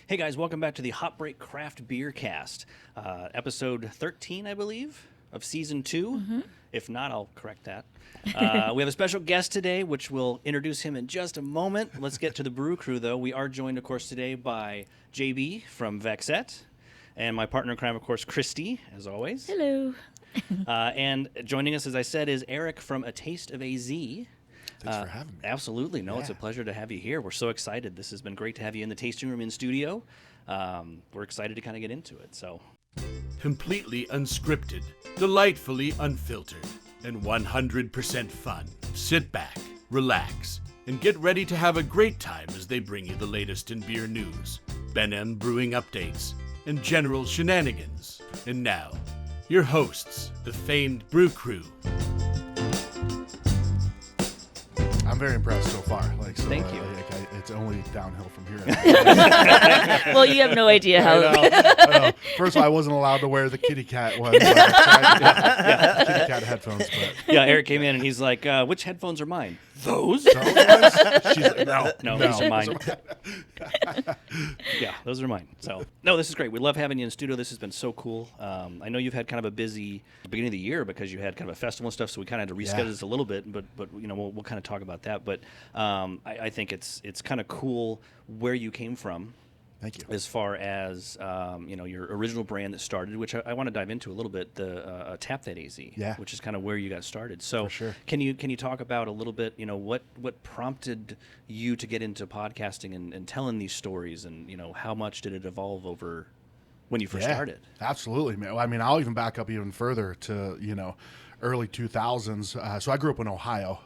Hey guys, welcome back to the Hot Break Craft Beercast, episode 13, I believe, of season 2. Mm-hmm. If not, I'll correct that. We have a special guest today, which we'll introduce him in just a moment. Let's get to the brew crew, though. We are joined, of course, today by JB from Vexette, and my partner in crime, of course, Kristy, as always. Hello. And joining us, as I said, is Eric from A Taste of AZ. Thanks for having me. Absolutely. No, It's a pleasure to have you here. We're so excited. This has been great to have you in the tasting room in studio. We're excited to kind of get into it. So, Completely unscripted, delightfully unfiltered, and 100% fun. Sit back, relax, and get ready to have a great time as they bring you the latest in beer news, Ben M brewing updates, and general shenanigans. And now, your hosts, the famed brew crew. I'm very impressed so far. Thank you. It's only downhill from here. Well, you have no idea how. I know. First of all, I wasn't allowed to wear the kitty cat ones. Kitty cat headphones. But yeah, Eric came in and he's like, which headphones are mine? Those? those ones? She's like, No, these are mine. Yeah, those are mine. So, no, this is great. We love having you in studio. This has been so cool. I know you've had kind of a busy beginning of the year because you had kind of a festival and stuff, so we kind of had to reschedule this a little bit, but you know, we'll kind of talk about that. But I think it's kind of cool where you came from. Thank you. As far as your original brand that started, which I want to dive into a little bit, the Tap That AZ, which is kind of where you got started. So, For sure. can you talk about a little bit, what prompted you to get into podcasting and telling these stories, and how much did it evolve over when you first started? Absolutely, man. I mean, I'll even back up even further to early 2000s. So I grew up in Ohio.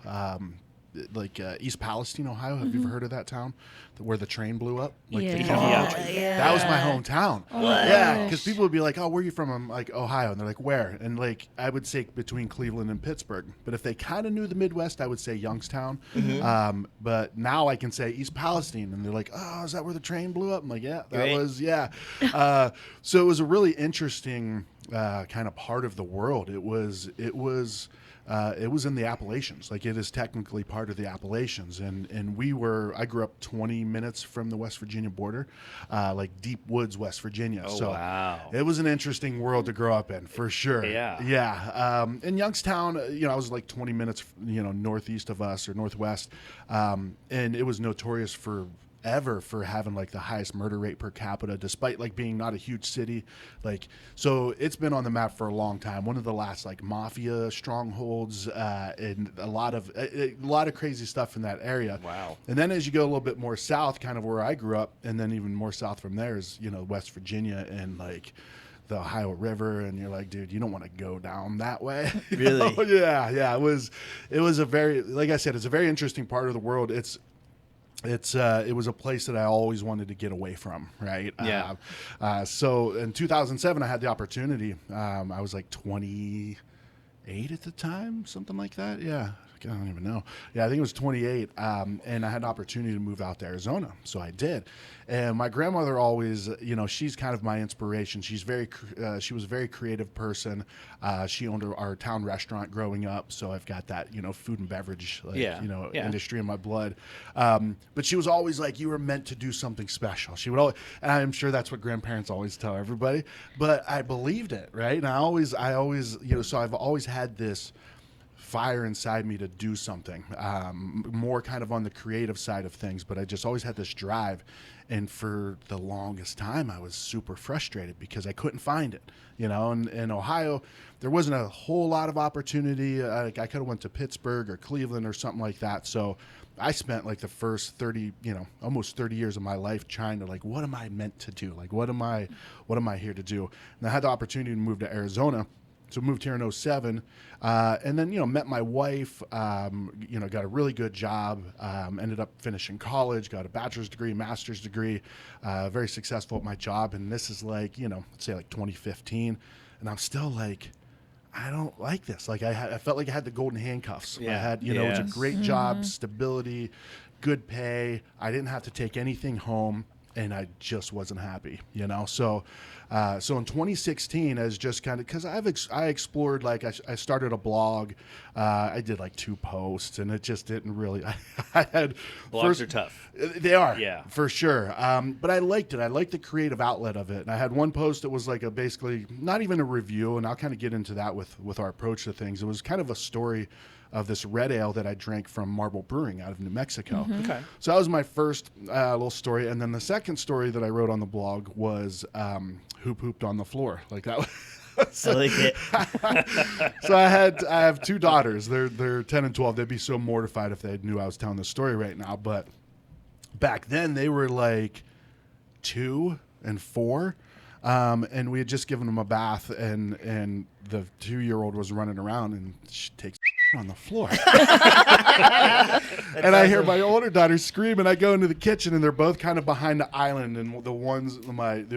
East Palestine, Ohio. Have you ever heard of that town where the train blew up? That was my hometown. Yeah, because people would be like, "Oh, where are you from?" I'm like, "Ohio," and they're like, "Where?" And I would say between Cleveland and Pittsburgh. But if they kind of knew the Midwest, I would say Youngstown. But now I can say East Palestine, and they're like, "Oh, is that where the train blew up?" I'm like, "Yeah, that was." So it was a really interesting kind of part of the world. It was in the Appalachians. Like, it is technically part of the Appalachians. And I grew up 20 minutes from the West Virginia border, deep woods, West Virginia. Wow. It was an interesting world to grow up in, for sure. Yeah. In Youngstown, I was like 20 minutes, northeast of us or northwest. And it was notorious for having like the highest murder rate per capita, despite like being not a huge city. So it's been on the map for a long time. One of the last like mafia strongholds, and a lot of crazy stuff in that area. Wow. And then as you go a little bit more south, kind of where I grew up, and then even more south from there is West Virginia and like the Ohio River, and you're like, dude, you don't want to go down that way. Really? Yeah. It was a very, like I said, it's a very interesting part of the world. It was a place that I always wanted to get away from, right? Yeah. So in 2007, I had the opportunity. I was like 28 at the time, something like that. Yeah. I don't even know. Yeah, I think it was 28. And I had an opportunity to move out to Arizona. So I did. And my grandmother always, she's kind of my inspiration. She was a very creative person. She owned our town restaurant growing up. So I've got that, food and beverage, industry in my blood. But she was always like, you were meant to do something special. She would always, and I'm sure that's what grandparents always tell everybody, but I believed it. Right. And I always, so I've always had this fire inside me to do something, more kind of on the creative side of things, but I just always had this drive. And for the longest time, I was super frustrated because I couldn't find it. In Ohio, there wasn't a whole lot of opportunity. I could have went to Pittsburgh or Cleveland or something like that. So I spent like the first 30, almost 30 years of my life trying to like, what am I meant to do? Like, what am I here to do? And I had the opportunity to move to Arizona. So moved here in 2007, and then, met my wife, got a really good job, ended up finishing college, got a bachelor's degree, master's degree, very successful at my job. And this is like, let's say like 2015. And I'm still like, I don't like this. Like I felt like I had the golden handcuffs. Yeah. I had, it was a great job, stability, good pay. I didn't have to take anything home. and I just wasn't happy, you know. So in 2016, as just kind of because I explored, like I started a blog, I did like 2 posts, and it just didn't really. I had blogs are tough. They are, yeah, for sure. But I liked it. I liked the creative outlet of it. And I had one post that was like basically not even a review, and I'll kind of get into that with our approach to things. It was kind of a story of this red ale that I drank from Marble Brewing out of New Mexico. Okay. So that was my first little story. And then the second story that I wrote on the blog was who pooped on the floor. Like that was I like it. So I have 2 daughters. They're 10 and 12. They'd be so mortified if they knew I was telling this story right now. But back then they were like 2 and 4. And we had just given them a bath, and the 2-year-old was running around, and she takes on the floor. And I hear my older daughter scream, and I go into the kitchen, and they're both kind of behind the island, and the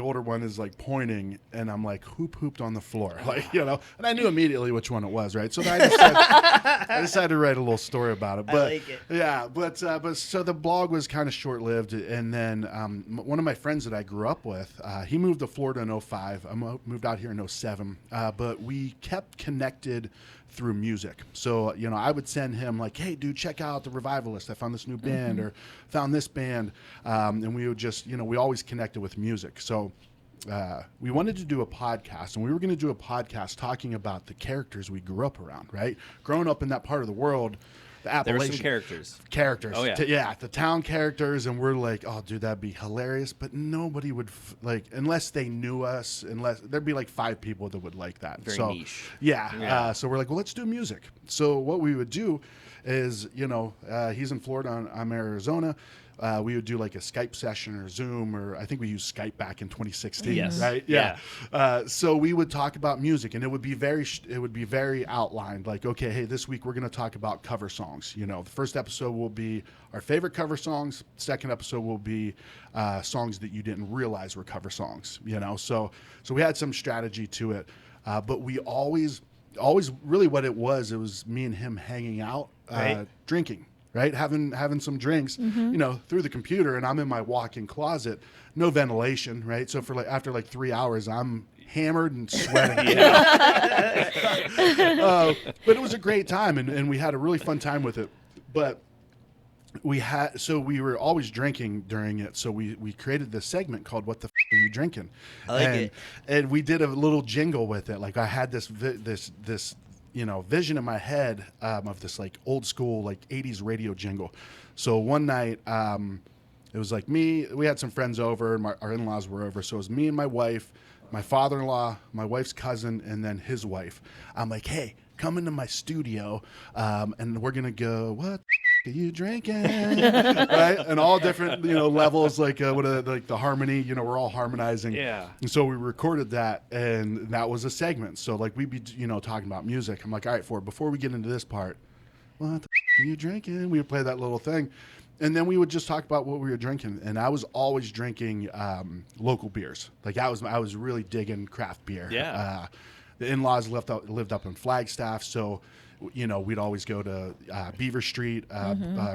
older one is like pointing, and I'm like, who pooped on the floor? Like, you know, and I knew immediately which one it was, right? So I decided to write a little story about it. But I like it. yeah, but so the blog was kind of short-lived, and then one of my friends that I grew up with, he moved to Florida in 2005. I moved out here in 2007, but we kept connected through music. So, you know, I would send him like, hey, dude, check out The Revivalist. I found this new band or found this band. And we would just, you know, we always connected with music. So we wanted to do a podcast, and we were going to do a podcast talking about the characters we grew up around, right? Growing up in that part of the world, the there Appalachian were some characters. Oh, yeah. Yeah. The town characters, and we're like, oh, dude, that'd be hilarious. But nobody would, unless they knew us, there'd be like 5 people that would like that. Very niche. Yeah. So we're like, well, let's do music. So what we would do is, you know, he's in Florida, I'm in Arizona. We would do like a Skype session or Zoom, or I think we used Skype back in 2016. Yes. Right. Yeah. So we would talk about music, and it would be very outlined. Like, okay, hey, this week we're going to talk about cover songs. You know, the first episode will be our favorite cover songs. Second episode will be songs that you didn't realize were cover songs. You know, so we had some strategy to it, but we always really what it was me and him hanging out, right. Drinking. Right, having some drinks, you know, through the computer, and I'm in my walk-in closet, no ventilation, right? So for after 3 hours, I'm hammered and sweating. But it was a great time, and we had a really fun time with it. But we were always drinking during it, so we created this segment called "What the are you drinking?" I like it. And we did a little jingle with it. Like I had this you know, vision in my head of this like old school like 80s radio jingle. So one night it was like me, we had some friends over, and our in-laws were over. So it was me and my wife, my father-in-law, my wife's cousin, and then his wife. I'm like, hey, come into my studio, and we're going to go, what are you drinking? Right? And all different, you know, levels, like like the harmony, you know, we're all harmonizing. Yeah. And so we recorded that, and that was a segment. So like we'd be, you know, talking about music. I'm like, all right, Ford, before we get into this part, what the are you drinking? We would play that little thing. And then we would just talk about what we were drinking. And I was always drinking local beers. Like I was really digging craft beer. Yeah. The in-laws lived up in Flagstaff, so you know we'd always go to Beaver Street,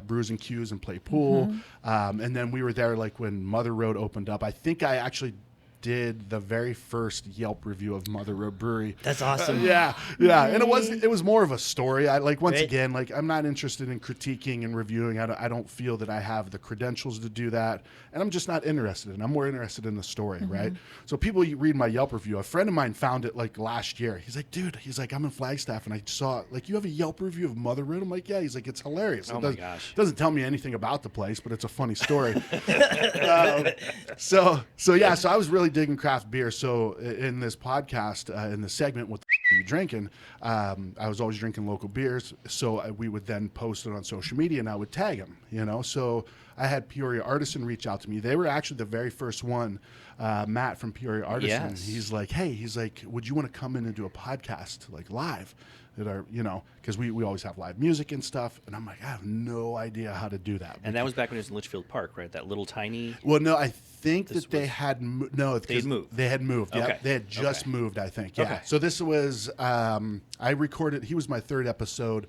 Brews and Q's, and play pool. And then we were there like when Mother Road opened up. I think I actually did the very first Yelp review of Mother Road Brewery. That's awesome. Yeah. And it was more of a story. I like once Right. again, like I'm not interested in critiquing and reviewing. I don't feel that I have the credentials to do that, and I'm just not interested in. I'm more interested in the story, right? So people read my Yelp review. A friend of mine found it like last year. He's like, dude, I'm in Flagstaff, and I saw like you have a Yelp review of Mother Road. I'm like, yeah. He's like, it's hilarious. Oh my gosh. Doesn't tell me anything about the place, but it's a funny story. So I was really digging craft beer. So in this podcast, in the segment, what the are you drinking? I was always drinking local beers. So we would then post it on social media, and I would tag them, you know? So I had Peoria Artisan reach out to me. They were actually the very first one, Matt from Peoria Artisan. Yes. He's like, hey, would you want to come in and do a podcast like live? That are, you know, because we always have live music and stuff. And I'm like, I have no idea how to do that. And that was back when it was in Litchfield Park, right? That little tiny. Well, no, I think that they had They'd moved. They had moved. Yeah, Okay. they had just moved. I think. Yeah. Okay. So this was I recorded. He was my third episode,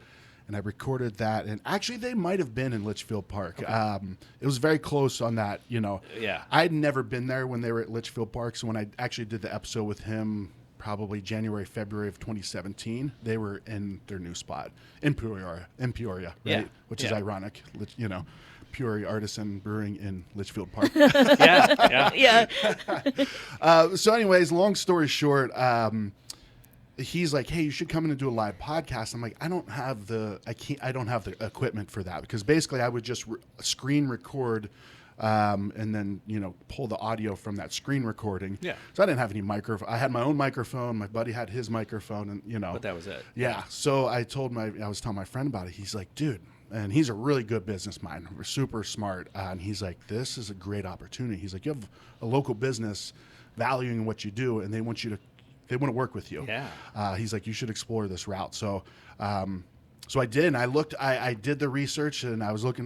and I recorded that. And actually, they might have been in Litchfield Park. Okay. It was very close on that. Yeah. I'd never been there when they were at Litchfield Park. So when I actually did the episode with him, probably January, February of 2017, they were in their new spot in Peoria, right? Yeah. Which is ironic, Peoria Artisan Brewing in Litchfield Park. Yeah. So anyways, long story short, he's like, hey, you should come in and do a live podcast. I'm like, I don't have the equipment for that, because basically I would just screen record and then, pull the audio from that screen recording. Yeah. So I didn't have any microphone. I had my own microphone. My buddy had his microphone, and But that was it. Yeah. So I was telling my friend about it. He's like, dude, and he's a really good business mind. We're super smart. And he's like, this is a great opportunity. He's like, you have a local business valuing what you do, and they want to work with you. Yeah. He's like, you should explore this route. So, so I did, and I did the research, and I looked,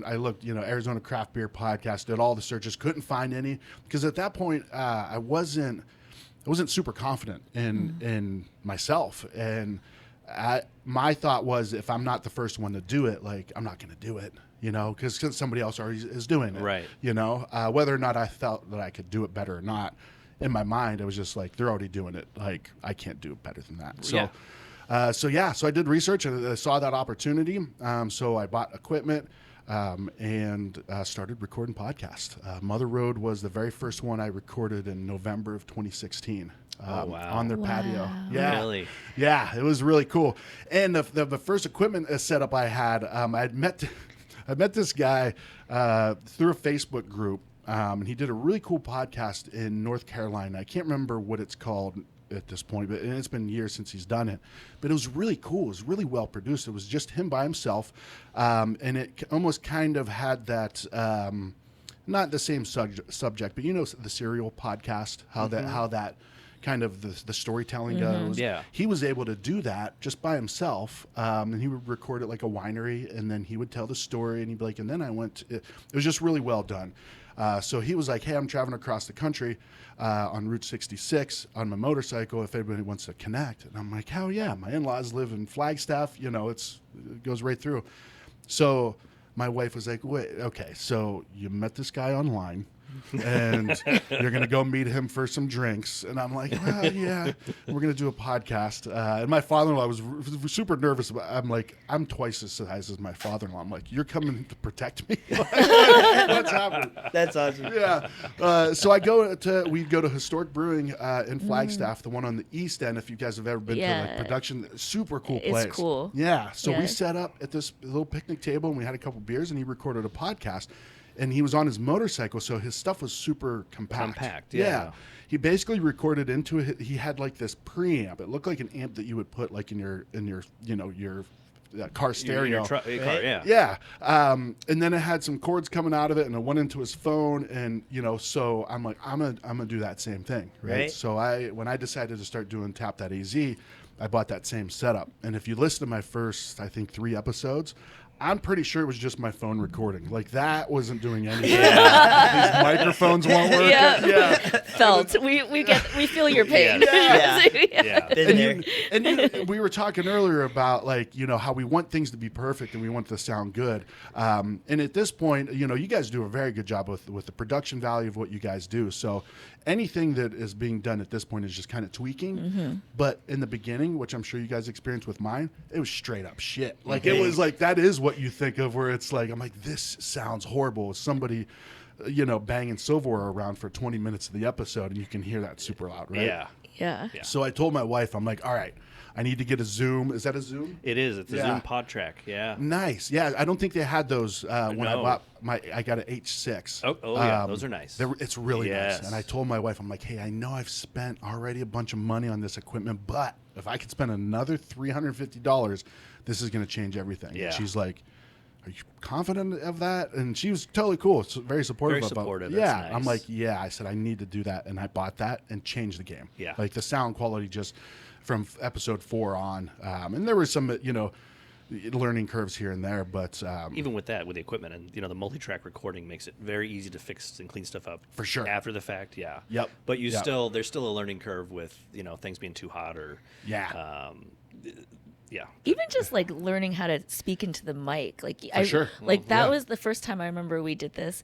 Arizona Craft Beer Podcast, did all the searches, couldn't find any, because at that point, I wasn't super confident in myself. And my thought was, if I'm not the first one to do it, like, I'm not going to do it, because somebody else already is doing it. Right. Whether or not I felt that I could do it better or not, in my mind, it was just like, they're already doing it. Like, I can't do it better than that. So, so I did research, and I saw that opportunity. So I bought equipment and started recording podcasts. Mother Road was the very first one I recorded in November of 2016. On their patio. Yeah. Really? Yeah, it was really cool. And the first equipment setup I had, I met this guy through a Facebook group, and he did a really cool podcast in North Carolina. I can't remember what it's called at this point, but it's been years since he's done it. But it was really cool. It was really well produced. It was just him by himself, and it almost kind of had that. Not the same subject, but the Serial podcast, how that kind of the storytelling goes. Yeah. He was able to do that just by himself, and he would record it like a winery, and then he would tell the story, and he'd be like, and then I went. It was just really well done. So he was like, hey, I'm traveling across the country on Route 66 on my motorcycle if anybody wants to connect. And I'm like, hell yeah. My in-laws live in Flagstaff. It goes right through. So my wife was like, wait, okay, so you met this guy online, and you're going to go meet him for some drinks. And I'm like, well, yeah, we're going to do a podcast. And my father-in-law was super nervous. I'm like, I'm twice as size as my father-in-law. I'm like, you're coming to protect me? What's happening? That's awesome. Yeah. So we go to Historic Brewing in Flagstaff, the one on the east end. If you guys have ever been to like production, super cool place. It's cool. Yeah. So we set up at this little picnic table, and we had a couple beers, and he recorded a podcast. And he was on his motorcycle, so his stuff was super compact. Yeah. He basically recorded into it. He had like this preamp. It looked like an amp that you would put like in your car stereo. Your car, yeah. Yeah. And then it had some cords coming out of it, and it went into his phone. And so I'm like, I'm gonna do that same thing, right? So when I decided to start doing Tap That AZ, I bought that same setup. And if you listen to my first, I think 3 episodes, I'm pretty sure it was just my phone recording. Like, that wasn't doing anything. These microphones won't work. Yeah. Felt. We feel your pain. Yeah. Been there. And we were talking earlier about how we want things to be perfect and we want it to sound good. And at this point, you guys do a very good job with the production value of what you guys do. So anything that is being done at this point is just kind of tweaking. Mm-hmm. But in the beginning, which I'm sure you guys experienced with mine, it was straight up shit. Like, it was like, that is what you think of, where it's like, I'm like, this sounds horrible. Somebody, banging silverware around for 20 minutes of the episode, and you can hear that super loud, right? Yeah. So I told my wife, I'm like, all right, I need to get a Zoom. Is that a Zoom? It is. It's a Zoom pod track. Yeah. Nice. Yeah. I don't think they had those when I bought I got an H6. Oh yeah. Those are nice. It's really nice. And I told my wife, I'm like, hey, I know I've spent already a bunch of money on this equipment, but if I could spend another $350, this is going to change everything. Yeah. And she's like, are you confident of that? And she was totally cool. So very supportive. Very supportive. Yeah. That's nice. I'm like, yeah. I said, I need to do that. And I bought that and changed the game. Yeah. Like, the sound quality just from episode 4 on. And there was some, learning curves here and there, but even with that, with the equipment and the multi-track recording makes it very easy to fix and clean stuff up for sure after the fact. Yeah. Yep. But there's still a learning curve with things being too hot or Yeah. Even just like learning how to speak into the mic, like sure. like that Yeah. was the first time I remember we did this.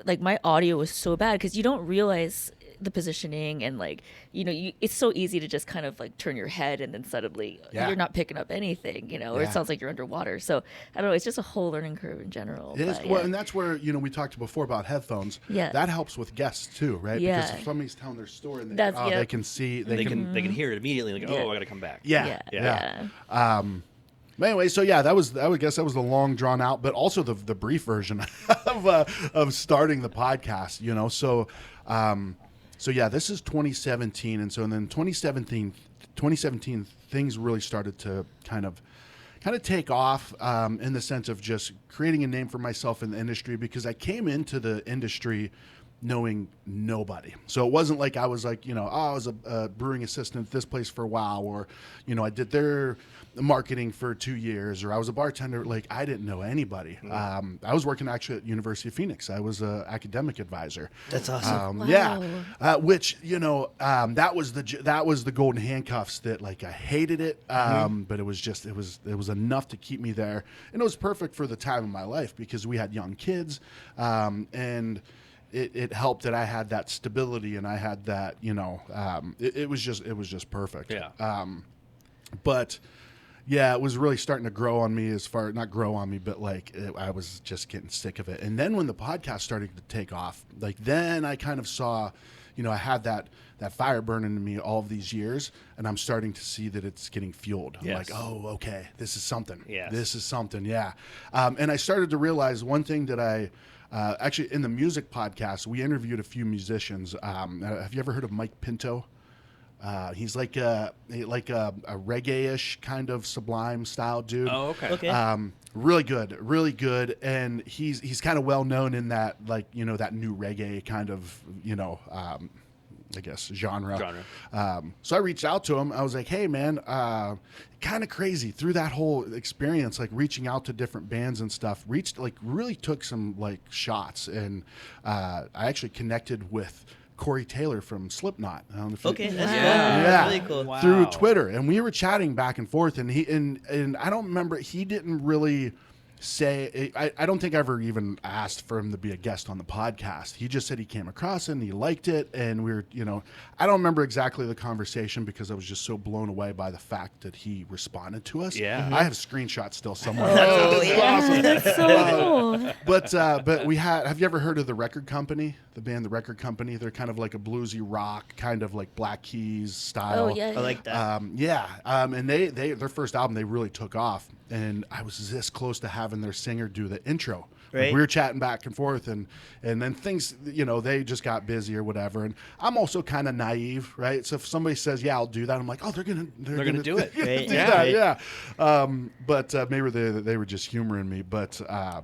Like my audio was so bad because you don't realize the positioning and like it's so easy to just kind of like turn your head and then suddenly Yeah. you're not picking up anything, or Yeah. it sounds like you're underwater. So I don't know, it's just a whole learning curve in general. It is, but, well, yeah. and that's where we talked before about headphones. Yeah. That helps with guests too, right? Yeah. Because if somebody's telling their story and That's- yeah. they can see, They can hear it immediately. Like, Yeah. oh, I got to come back. yeah, yeah. But anyway, so yeah, I would guess that was the long drawn out, but also the brief version of starting the podcast. So yeah, this is 2017, and so and then 2017 things really started to kind of take off in the sense of just creating a name for myself in the industry, because I came into the industry knowing nobody. So it wasn't like I was like, I was a brewing assistant at this place for a while, or, I did their marketing for 2 years, or I was a bartender. Like, I didn't know anybody. I was working actually at University of Phoenix. I was an academic advisor. That's awesome. Wow. Yeah. Which, that was the golden handcuffs that, like, I hated it. But it was enough to keep me there. And it was perfect for the time of my life because we had young kids. And it helped that I had that stability and I had that, it was just perfect. Yeah. But yeah, it was really starting to grow on me, not grow on me, but like I was just getting sick of it. And then when the podcast started to take off, like then I kind of saw, I had that fire burning in me all of these years, and I'm starting to see that it's getting fueled. I'm Yes. like, oh, okay, this is something. Yes. This is something, yeah. And I started to realize one thing that actually in the music podcast, we interviewed a few musicians. Have you ever heard of Mike Pinto? He's like a reggae-ish kind of Sublime style dude. Oh, okay. Okay. Really good, and he's kind of well known in that, like, that new reggae kind of I guess genre. So I reached out to him. I was like, hey man, kind of crazy through that whole experience, like reaching out to different bands and stuff. Really took some like shots, and I actually connected with Corey Taylor from Slipknot. I don't know if you- Okay, that's Yeah. cool. Yeah. That's really cool. Wow. through Twitter, and we were chatting back and forth, and and I don't remember, he didn't really say, I don't think I ever even asked for him to be a guest on the podcast. He just said he came across it and he liked it, and we were, I don't remember exactly the conversation because I was just so blown away by the fact that he responded to us. Yeah. I have screenshots still somewhere. Oh, yeah. That's so cool. But have you ever heard of the Record Company? The band The Record Company? They're kind of like a bluesy rock, kind of like Black Keys style. Oh, yeah. I like that. And they their first album, they really took off, and I was this close to having their singer do the intro. Like, Right. we were chatting back and forth, and then things, they just got busy or whatever. And I'm also kind of naive, right? So if somebody says, "Yeah, I'll do that," I'm like, "Oh, they're gonna do it." Right. do Yeah. that, Right. yeah." But maybe they were just humoring me. But I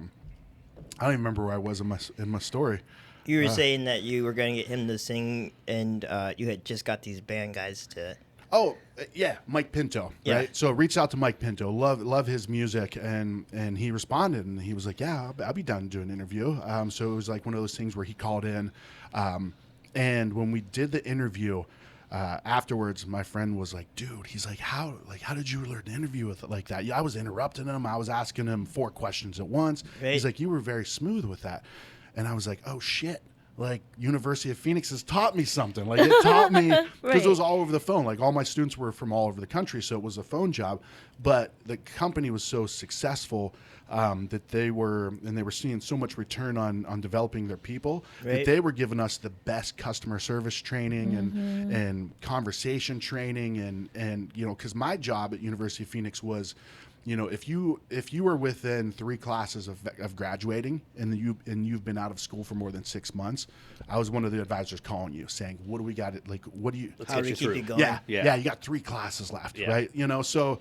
don't even remember where I was in my story. You were saying that you were going to get him to sing, and you had just got these band guys to. Oh, yeah, Mike Pinto, Yeah. right? So reached out to Mike Pinto, love his music, and he responded, and he was like, "Yeah, I'll be done doing an interview." So it was like one of those things where he called in, and when we did the interview, afterwards, my friend was like, "Dude," he's like, "How did you learn to interview with it like that?" Yeah, I was interrupting him. I was asking him 4 questions at once. Right. He's like, "You were very smooth with that," and I was like, "Oh shit." Like, University of Phoenix has taught me something. Like, it taught me, because Right. it was all over the phone. Like, all my students were from all over the country, so it was a phone job. But the company was so successful that they were seeing so much return on developing their people, that Right. they were giving us the best customer service training and conversation training, and because my job at University of Phoenix was, if you were within 3 classes of graduating and you've been out of school for more than 6 months, I was one of the advisors calling you saying, "What do we got? What do you?" Let's How get do you we keep through. you going? Yeah, you got 3 classes left, Yeah. right? So,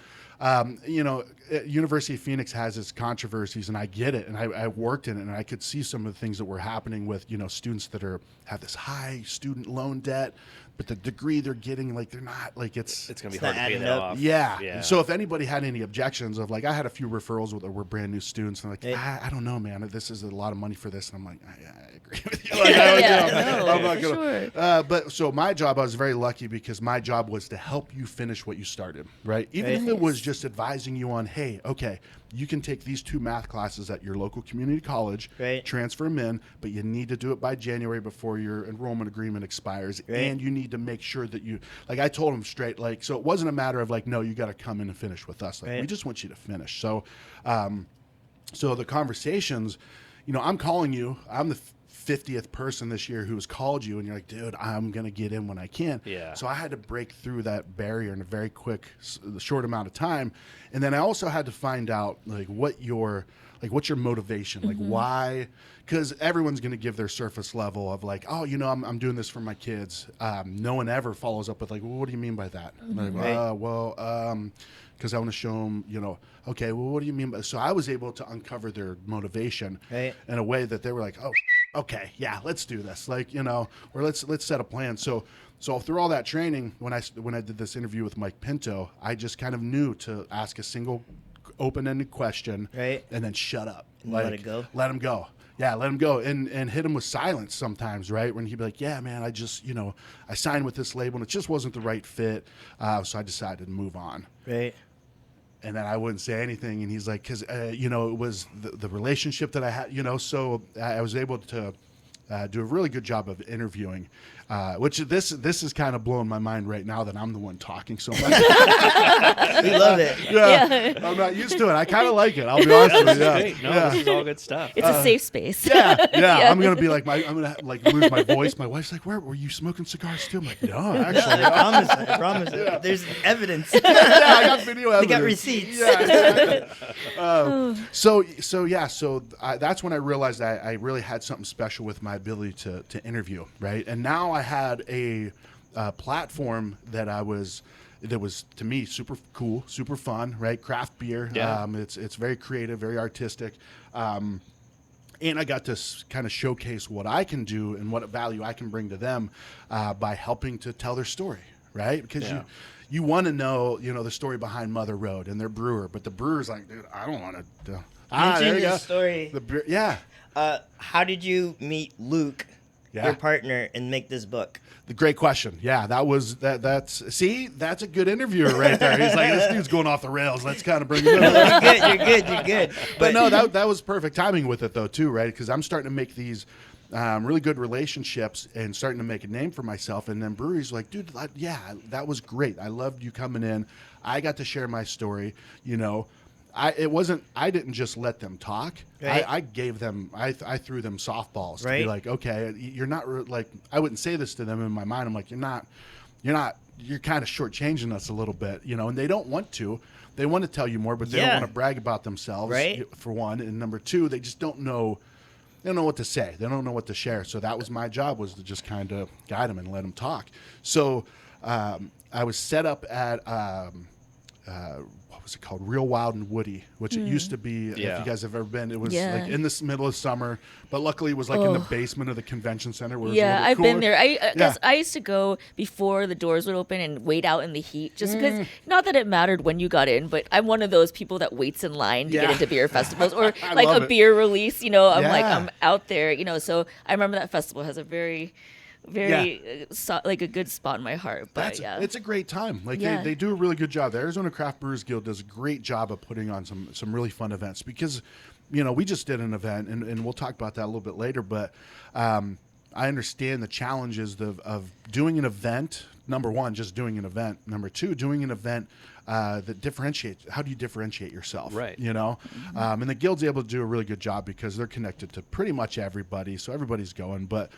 University of Phoenix has its controversies, and I get it, and I worked in it, and I could see some of the things that were happening with, students that have this high student loan debt, but the degree they're getting, like, they're not, like, It's going to be It's hard not to pay adding that up. off. yeah. Yeah. So if anybody had any objections, conversations of like, I had a few referrals that were brand new students, and they're like, I don't know, man, this is a lot of money for this. And I'm like, I agree with you. Like, I'm not gonna. But so my job, I was very lucky because my job was to help you finish what you started, right? Even if it was just advising you on, hey, okay, you can take these 2 math classes at your local community college, transfer them in, but you need to do it by January before your enrollment agreement expires. And you need to make sure that you, like I told them straight, like, so it wasn't a matter of like, no, you got to come in and finish with us. Like, we just want you to finish. So, so the conversations, you know, I'm calling you, I'm the 50th person this year who has called you, and you're like, dude, I'm going to get in when I can. So I had to break through that barrier in a very quick, short amount of time. And then I also had to find out like what's your motivation, like why, because everyone's going to give their surface level of like, oh, you know, I'm doing this for my kids. No one ever follows up with like, well, what do you mean by that? Like, because I want to show them, you know, okay, well, what do you mean by? So I was able to uncover their motivation in a way that they were like, oh, okay, yeah, let's do this, like, you know, or let's set a plan. So through all that training, when I did this interview with Mike Pinto, I just kind of knew to ask a single open-ended question, and then shut up, like, let it go. Let him go. Yeah, let him go, and hit him with silence sometimes, right? When he'd be like, yeah, man, I just, you know, I signed with this label and it just wasn't the right fit, so I decided to move on. And then I wouldn't say anything, and he's like, because, you know, it was the relationship that I had, you know, so I was able to do a really good job of interviewing, which this is kind of blowing my mind right now that I'm the one talking so much. We love it. Yeah, I'm not used to it. I kind of like it. I'll be honest with you. Great. No, this is all good stuff. It's a safe space. Yeah. I'm gonna be like, I'm gonna like lose my voice. My wife's like, where were you smoking cigars too? I'm like, no, actually. I promise. There's evidence. I got video evidence. They got receipts. So that's when I realized I really had something special with my ability to interview, right? And now I had a platform that was to me super cool, super fun, right? Craft beer. It's very creative, very artistic. And I got to kind of showcase what I can do and what value I can bring to them by helping to tell their story, right? Because you want to know, you know, the story behind Mother Road and their brewer, but the brewer's like, dude, I don't want to. Mention your story. How did you meet Luke, your partner, and make this book? The great question. Yeah, that's a good interviewer right there. He's like, this dude's going off the rails. Let's kind of bring him in. You're good. But no, that was perfect timing with it though too, right? Because I'm starting to make these really good relationships and starting to make a name for myself. And then breweries like, dude, that was great. I loved you coming in. I got to share my story. You know, I didn't just let them talk. I gave them, I threw them softballs to be like, okay, you're not like, I wouldn't say this to them in my mind. I'm like, you're kind of shortchanging us a little bit, you know, and they don't want to. They want to tell you more, but they don't want to brag about themselves, for one. And number two, they just don't know. They don't know what to say. They don't know what to share. So that was my job, was to just kind of guide them and let them talk. So I was set up at what was it called? Real Wild and Woody, which it used to be. If you guys have ever been, it was like in the middle of summer, but luckily it was like in the basement of the convention center. Where it was I've been there. I used to go before the doors would open and wait out in the heat, just because, not that it mattered when you got in, but I'm one of those people that waits in line to get into beer festivals or like a beer release. You know, I'm out there. You know, so I remember that festival has a very like a good spot in my heart. But it's a great time. Like they do a really good job. The Arizona Craft Brewers Guild does a great job of putting on some really fun events, because, you know, we just did an event and we'll talk about that a little bit later, but I understand the challenges of doing an event. Number one, just doing an event. Number two, doing an event that differentiates. How do you differentiate yourself? Right. You know, and the Guild's able to do a really good job because they're connected to pretty much everybody, so everybody's going. But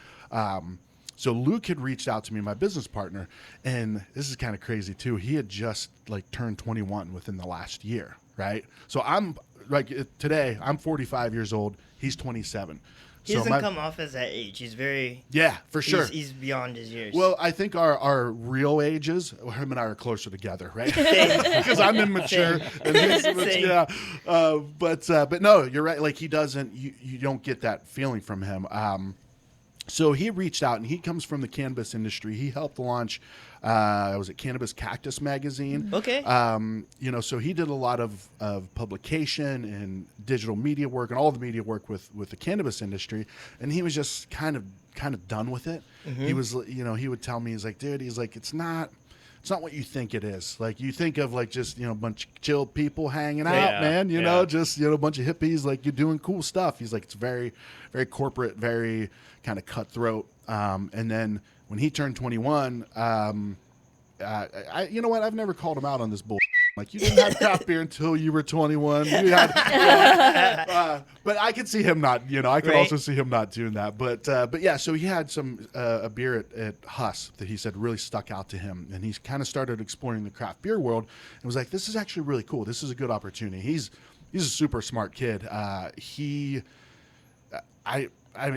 so Luke had reached out to me, my business partner, and this is kind of crazy too. He had just like turned 21 within the last year, right? So I'm like, today I'm 45 years old. He's 27. He doesn't come off as that age. He's very... Yeah, for sure. He's beyond his years. Well, I think our real ages, him and I are closer together, right? Because I'm immature. And he's, but no, you're right. Like, he doesn't... You don't get that feeling from him. So he reached out, and he comes from the cannabis industry. He helped launch, was it Cannabis Cactus magazine? Okay. So he did a lot of publication and digital media work and all the media work with the cannabis industry. And he was just kind of done with it. Mm-hmm. He was, he would tell me, he's like, dude, he's like, it's not what you think it is. Like, you think of like just, a bunch of chill people hanging out, man, just, a bunch of hippies, like you're doing cool stuff. He's like, it's very, very corporate, very kind of cutthroat. And then when he turned 21, you know what? I've never called him out on this bull. Like, you didn't have craft beer until you were 21. But I could see him not, I could also see him not doing that. But yeah, so he had a beer at Huss that he said really stuck out to him. And he's kind of started exploring the craft beer world and was like, this is actually really cool. This is a good opportunity. He's a super smart kid. I mean,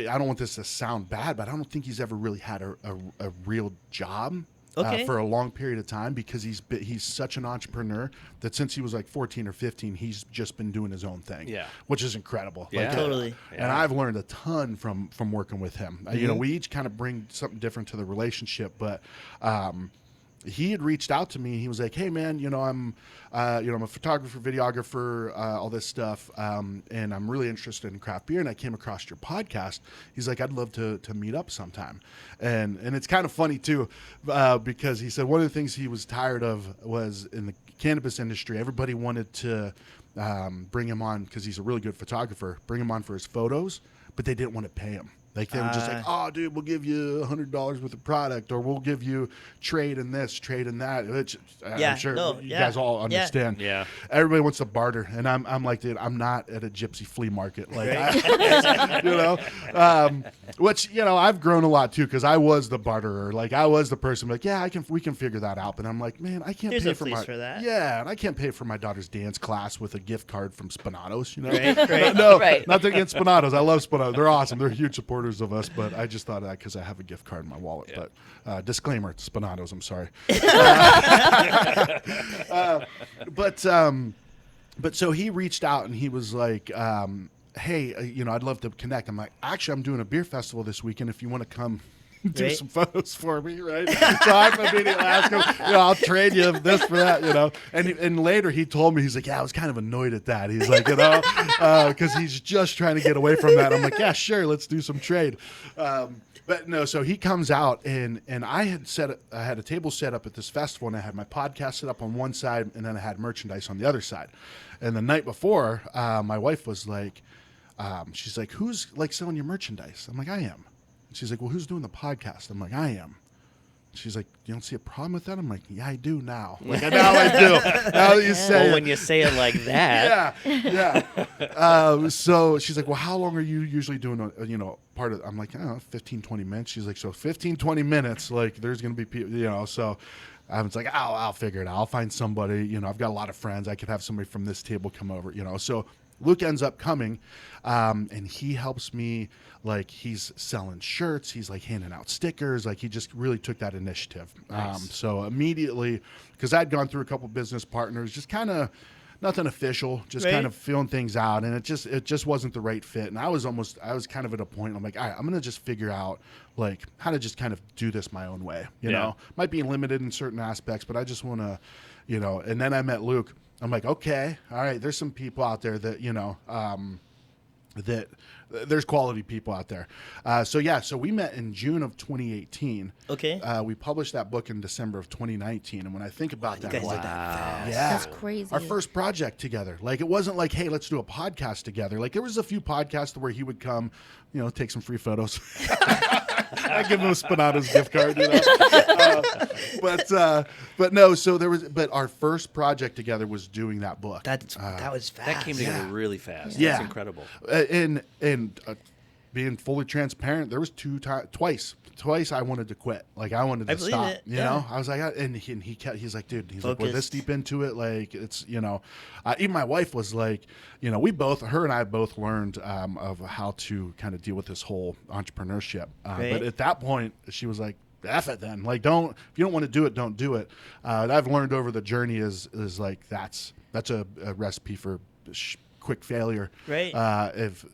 I don't want this to sound bad, but I don't think he's ever really had a real job for a long period of time, because he's such an entrepreneur that since he was like 14 or 15, he's just been doing his own thing, which is incredible. Yeah, totally. And I've learned a ton from working with him. Mm-hmm. We each kind of bring something different to the relationship, but he had reached out to me. He was like, "Hey, man, I'm a photographer, videographer, all this stuff, and I'm really interested in craft beer. And I came across your podcast." He's like, "I'd love to meet up sometime." And it's kind of funny too, because he said one of the things he was tired of was in the cannabis industry, everybody wanted to bring him on because he's a really good photographer, bring him on for his photos, but they didn't want to pay him. Like, they were just like, "Oh, dude, we'll give you $100 worth of product, or we'll give you trade in this, trade in that." Which I'm sure you guys all understand. Yeah. Everybody wants to barter, and I'm like, dude, I'm not at a gypsy flea market. Like, which I've grown a lot too, because I was the barterer. Like, I was the person like, "Yeah, we can figure that out." But I'm like, man, I can't pay for that. Yeah, and I can't pay for my daughter's dance class with a gift card from Spinatos. Right. No, nothing against Spinatos. I love Spinatos. They're awesome. They're huge supporters of us, but I just thought of that because I have a gift card in my wallet. Yeah. But disclaimer, it's Spinatos. I'm sorry. But so he reached out and he was like, "Hey, I'd love to connect." I'm like, "Actually, I'm doing a beer festival this weekend. If you want to come do some photos for me," right? So I immediately asked him, "I'll trade you this for that," And later he told me, he's like, "Yeah, I was kind of annoyed at that." He's like, because he's just trying to get away from that. I'm like, "Yeah, sure, let's do some trade." But no, so he comes out and I had a table set up at this festival, and I had my podcast set up on one side, and then I had merchandise on the other side. And the night before, my wife was like, she's like, "Who's like selling your merchandise?" I'm like, "I am." She's like, "Well, who's doing the podcast?" I'm like, "I am." She's like, "You don't see a problem with that?" I'm like, "Yeah, I do now." Like, now I do. Now that you say it. When you say it like that. Yeah. So she's like, "Well, how long are you usually doing part of it?" I'm like, 15, 20 minutes. She's like, "So 15, 20 minutes, like there's going to be people, so I was like, I'll figure it out. I'll find somebody, I've got a lot of friends. I could have somebody from this table come over, So Luke ends up coming, and he helps me. Like, he's selling shirts, he's like handing out stickers, like he just really took that initiative. Nice. So immediately, because I'd gone through a couple business partners, just kind of nothing official, just kind of feeling things out, and it just wasn't the right fit. And I was kind of at a point, I'm like, all right, I'm gonna just figure out like how to just kind of do this my own way. You know, might be limited in certain aspects, but I just want to, And then I met Luke. I'm like, okay, all right, there's some people out there that that there's quality people out there. So we met in June of 2018. Okay. We published that book in December of 2019. And when I think about that, You guys I'm did like, that fast. yeah, That's crazy. our first project together. Like, it wasn't like, hey, let's do a podcast together. Like, there was a few podcasts where he would come, take some free photos. I give him a Spinatos gift card, but no. So but our first project together was doing that book. That was fast. That came together really fast. Yeah. That's incredible. And being fully transparent, there was twice I wanted to quit. Like, I wanted to stop. It. Yeah. I was like, he's like, dude, like, we're this Focused. deep into it. Like, it's, even my wife was like, her and I both learned of how to kind of deal with this whole entrepreneurship. Right. But at that point, she was like, F it then. Like, if you don't want to do it, don't do it. And I've learned over the journey is like, that's a recipe for quick failure. Right.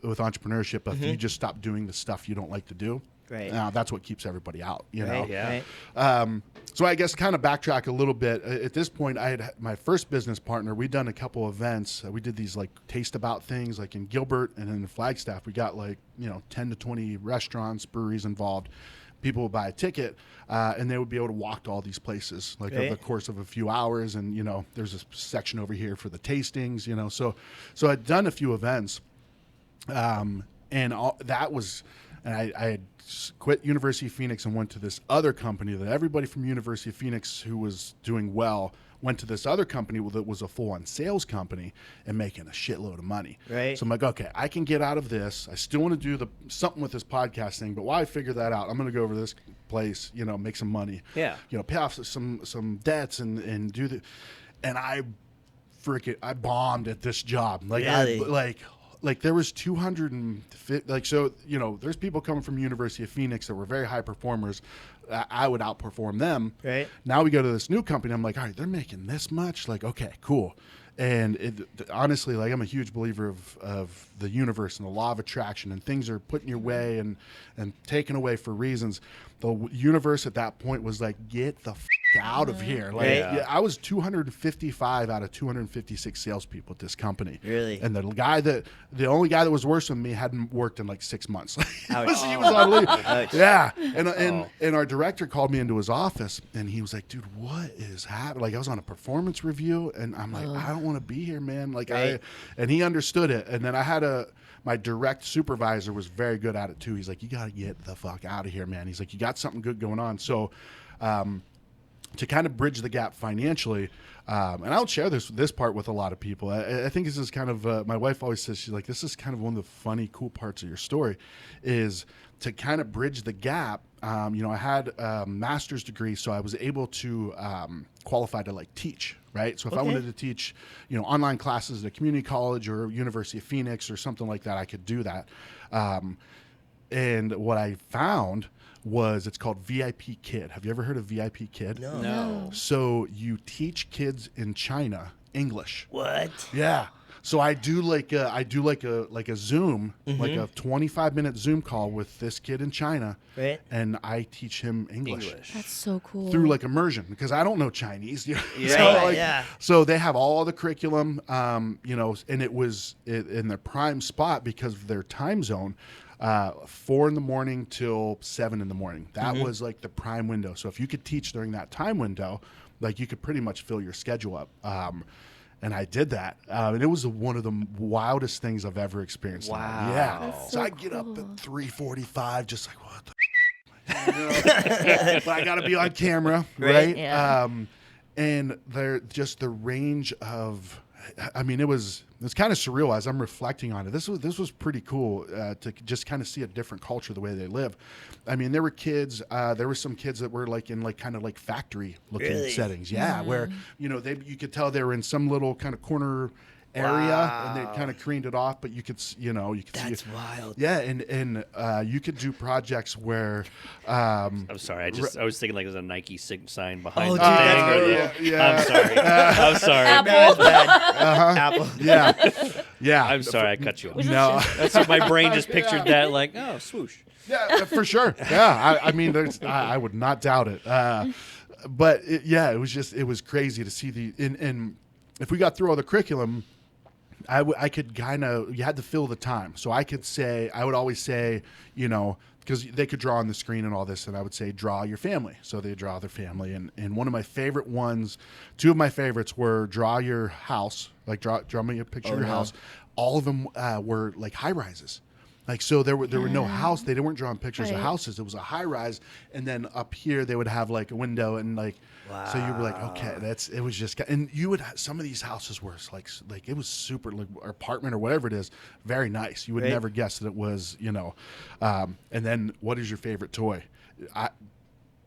With entrepreneurship, if you just stop doing the stuff you don't like to do. Right. That's what keeps everybody out, you know? Yeah. Right. So I guess kind of backtrack a little bit. At this point, I had my first business partner. We'd done a couple events. We did these like taste about things, like in Gilbert and in Flagstaff. We got like 10 to 20 restaurants, breweries involved. People would buy a ticket, and they would be able to walk to all these places, like over the course of a few hours. And there's a section over here for the tastings. So I'd done a few events, and that was. And I had quit University of Phoenix and went to this other company that everybody from University of Phoenix who was doing well went to this other company that was a full-on sales company and making a shitload of money. Right. So I'm like, okay, I can get out of this. I still want to do something with this podcast thing, but while I figure that out, I'm going to go over to this place, make some money. Yeah. Pay off some debts and do the. And I bombed at this job. Like Really? Like there was 250, there's people coming from University of Phoenix that were very high performers. I would outperform them. Right. Now we go to this new company. I'm like, all right, they're making this much. Like, okay, cool. And honestly, like I'm a huge believer of the universe and the law of attraction, and things are put in your way and taken away for reasons. The universe at that point was like, get the out of here. Like, I was 255 out of 256 salespeople at this company. Really? And the only guy that was worse than me hadn't worked in like 6 months. he was on leave. Yeah. And our director called me into his office, and he was like, dude, what is happening? Like I was on a performance review, and I'm like, I don't want to be here, man. Like and he understood it. And then I had my direct supervisor was very good at it too. He's like, you got to get the fuck out of here, man. He's like, you got something good going on. So, to kind of bridge the gap financially, and I don't share this part with a lot of people. I think this is kind of, my wife always says, she's like, this is kind of one of the funny, cool parts of your story, is to kind of bridge the gap. I had a master's degree, so I was able to qualify to like teach, right? So if I wanted to teach, online classes at a community college or University of Phoenix or something like that, I could do that. And what I found was it's called VIP Kid. Have you ever heard of VIP Kid? No. So you teach kids in China English. What? Yeah. So I do like a Zoom, like a 25-minute Zoom call with this kid in China, Right. and I teach him English. That's so cool. Through like immersion, because I don't know Chinese. Yeah. So they have all the curriculum, and it was in their prime spot because of their time zone. 4 a.m. till 7 a.m. That was like the prime window. So if you could teach during that time window, like you could pretty much fill your schedule up. And I did that. And it was one of the wildest things I've ever experienced. Wow. Yeah. That's So so I get up cool. at 3:45, just like, what the but I got to be on camera, right? Yeah. And just the range of, I mean, it was kind of surreal as I'm reflecting on it. This was pretty cool to just kind of see a different culture, the way they live. I mean, there were kids. There were some kids that were like in like kind of like factory looking settings. Yeah, where you could tell they were in some little kind of corner area, and they kind of cleaned it off, but you could see That's it. wild. Yeah, and you could do projects where I'm sorry. I was thinking like there's a Nike sign behind Oh, the dude, thing. that's I'm sorry. I'm sorry. Apple. Apple. yeah. I'm sorry. I cut you off. No. That's what my brain just pictured that like, oh, swoosh. Yeah, for sure. Yeah, I mean, I would not doubt it. But it was crazy to see and if we got through all the curriculum, I could kind of, you had to fill the time. So I would always say, because they could draw on the screen and all this, and I would say, draw your family. So they draw their family. And one of my favorite ones, two of my favorites were draw your house, like draw me a picture of your house. All of them were like high rises. Like, so there were no house. They weren't drawing pictures of houses. It was a high rise. And then up here they would have like a window and like, so you were like, okay, it was just, and you would, some of these houses were like it was super, like apartment or whatever it is, very nice. You would never guess that it was, and then what is your favorite toy?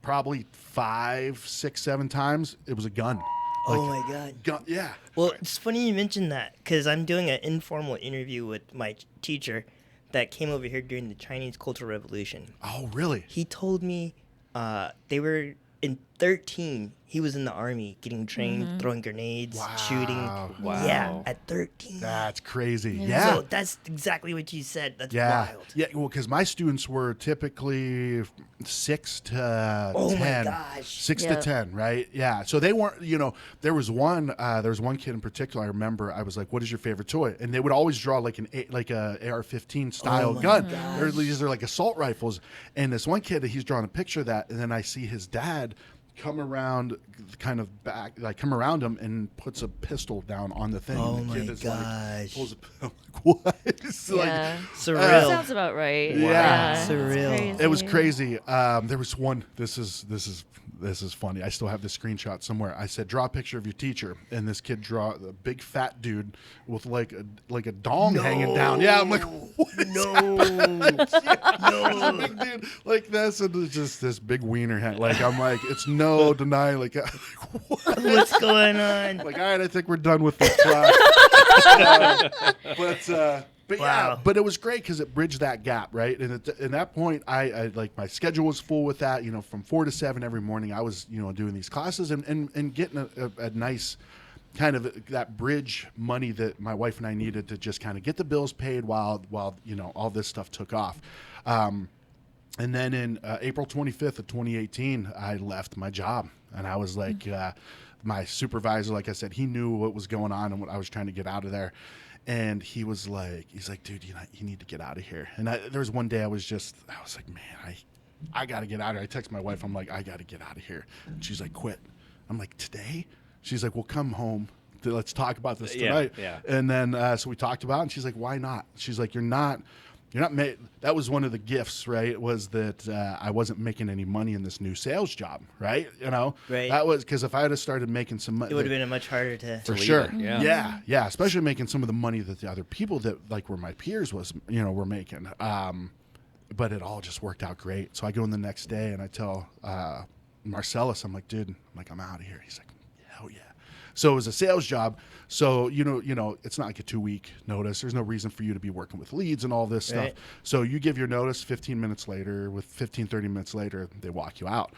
Probably 5, 6, 7 times it was a gun. Oh my God. Gun, yeah. Well, it's funny you mentioned that because I'm doing an informal interview with my teacher that came over here during the Chinese Cultural Revolution. Oh, really? He told me they were in 13, he was in the Army getting trained, throwing grenades, shooting. Wow. Yeah, at 13. That's crazy. Yeah. So that's exactly what you said. That's Yeah. wild. Yeah, well, because my students were typically 6 to Oh 10. my gosh. 6 to Yeah. 10, right? Yeah. So they weren't, there was one kid in particular. I remember I was like, "What is your favorite toy?" And they would always draw like a AR-15 style my gun. gosh. These are like assault rifles. And this one kid, he's drawing a picture of that, and then I see his dad come around him and puts a pistol down on the thing. Oh And the my kid is gosh. pulls a, what? It's like, Yeah. Surreal. Sounds about right. Yeah. it's Surreal. crazy. it was crazy. There was one. This is funny. I still have the screenshot somewhere. I said, "Draw a picture of your teacher," and this kid draw a big fat dude with like a dong hanging down. Yeah, I'm like, what is No. big dude like this, and it's just this big wiener head. Like I'm like, it's no denying. Like, what? What's going on? Like, all right, I think we're done with this class. But yeah, Wow. but it was great because it bridged that gap, right? And at that point, I like my schedule was full with that. From 4 to 7 every morning, I was doing these classes and getting a nice kind of that bridge money that my wife and I needed to just kind of get the bills paid while all this stuff took off. And then in April 25th of 2018, I left my job, and I was like, my supervisor, like I said, he knew what was going on and what I was trying to get out of there. And he's like, dude, you need to get out of here. And there was one day I was like, man, I got to get out of here. I text my wife. I'm like, I got to get out of here. And she's like, quit. I'm like, today? She's like, well, come home. Let's talk about this tonight. Yeah. And then, so we talked about it, and she's like, why not? She's like, you're not made. That was one of the gifts, right? Was that I wasn't making any money in this new sales job, right? Right. That was because if I had started making some money, It would have been much harder to. for leave sure. it, yeah. Yeah. Especially making some of the money that the other people that like were my peers were making. But it all just worked out great. So I go in the next day and I tell Marcellus, I'm like, dude, I'm out of here. He's like, hell yeah. So it was a sales job. So, it's not like a 2-week notice. There's no reason for you to be working with leads and all this Right. stuff. So you give your notice 15 minutes later. With 15, 30 minutes later, they walk you out.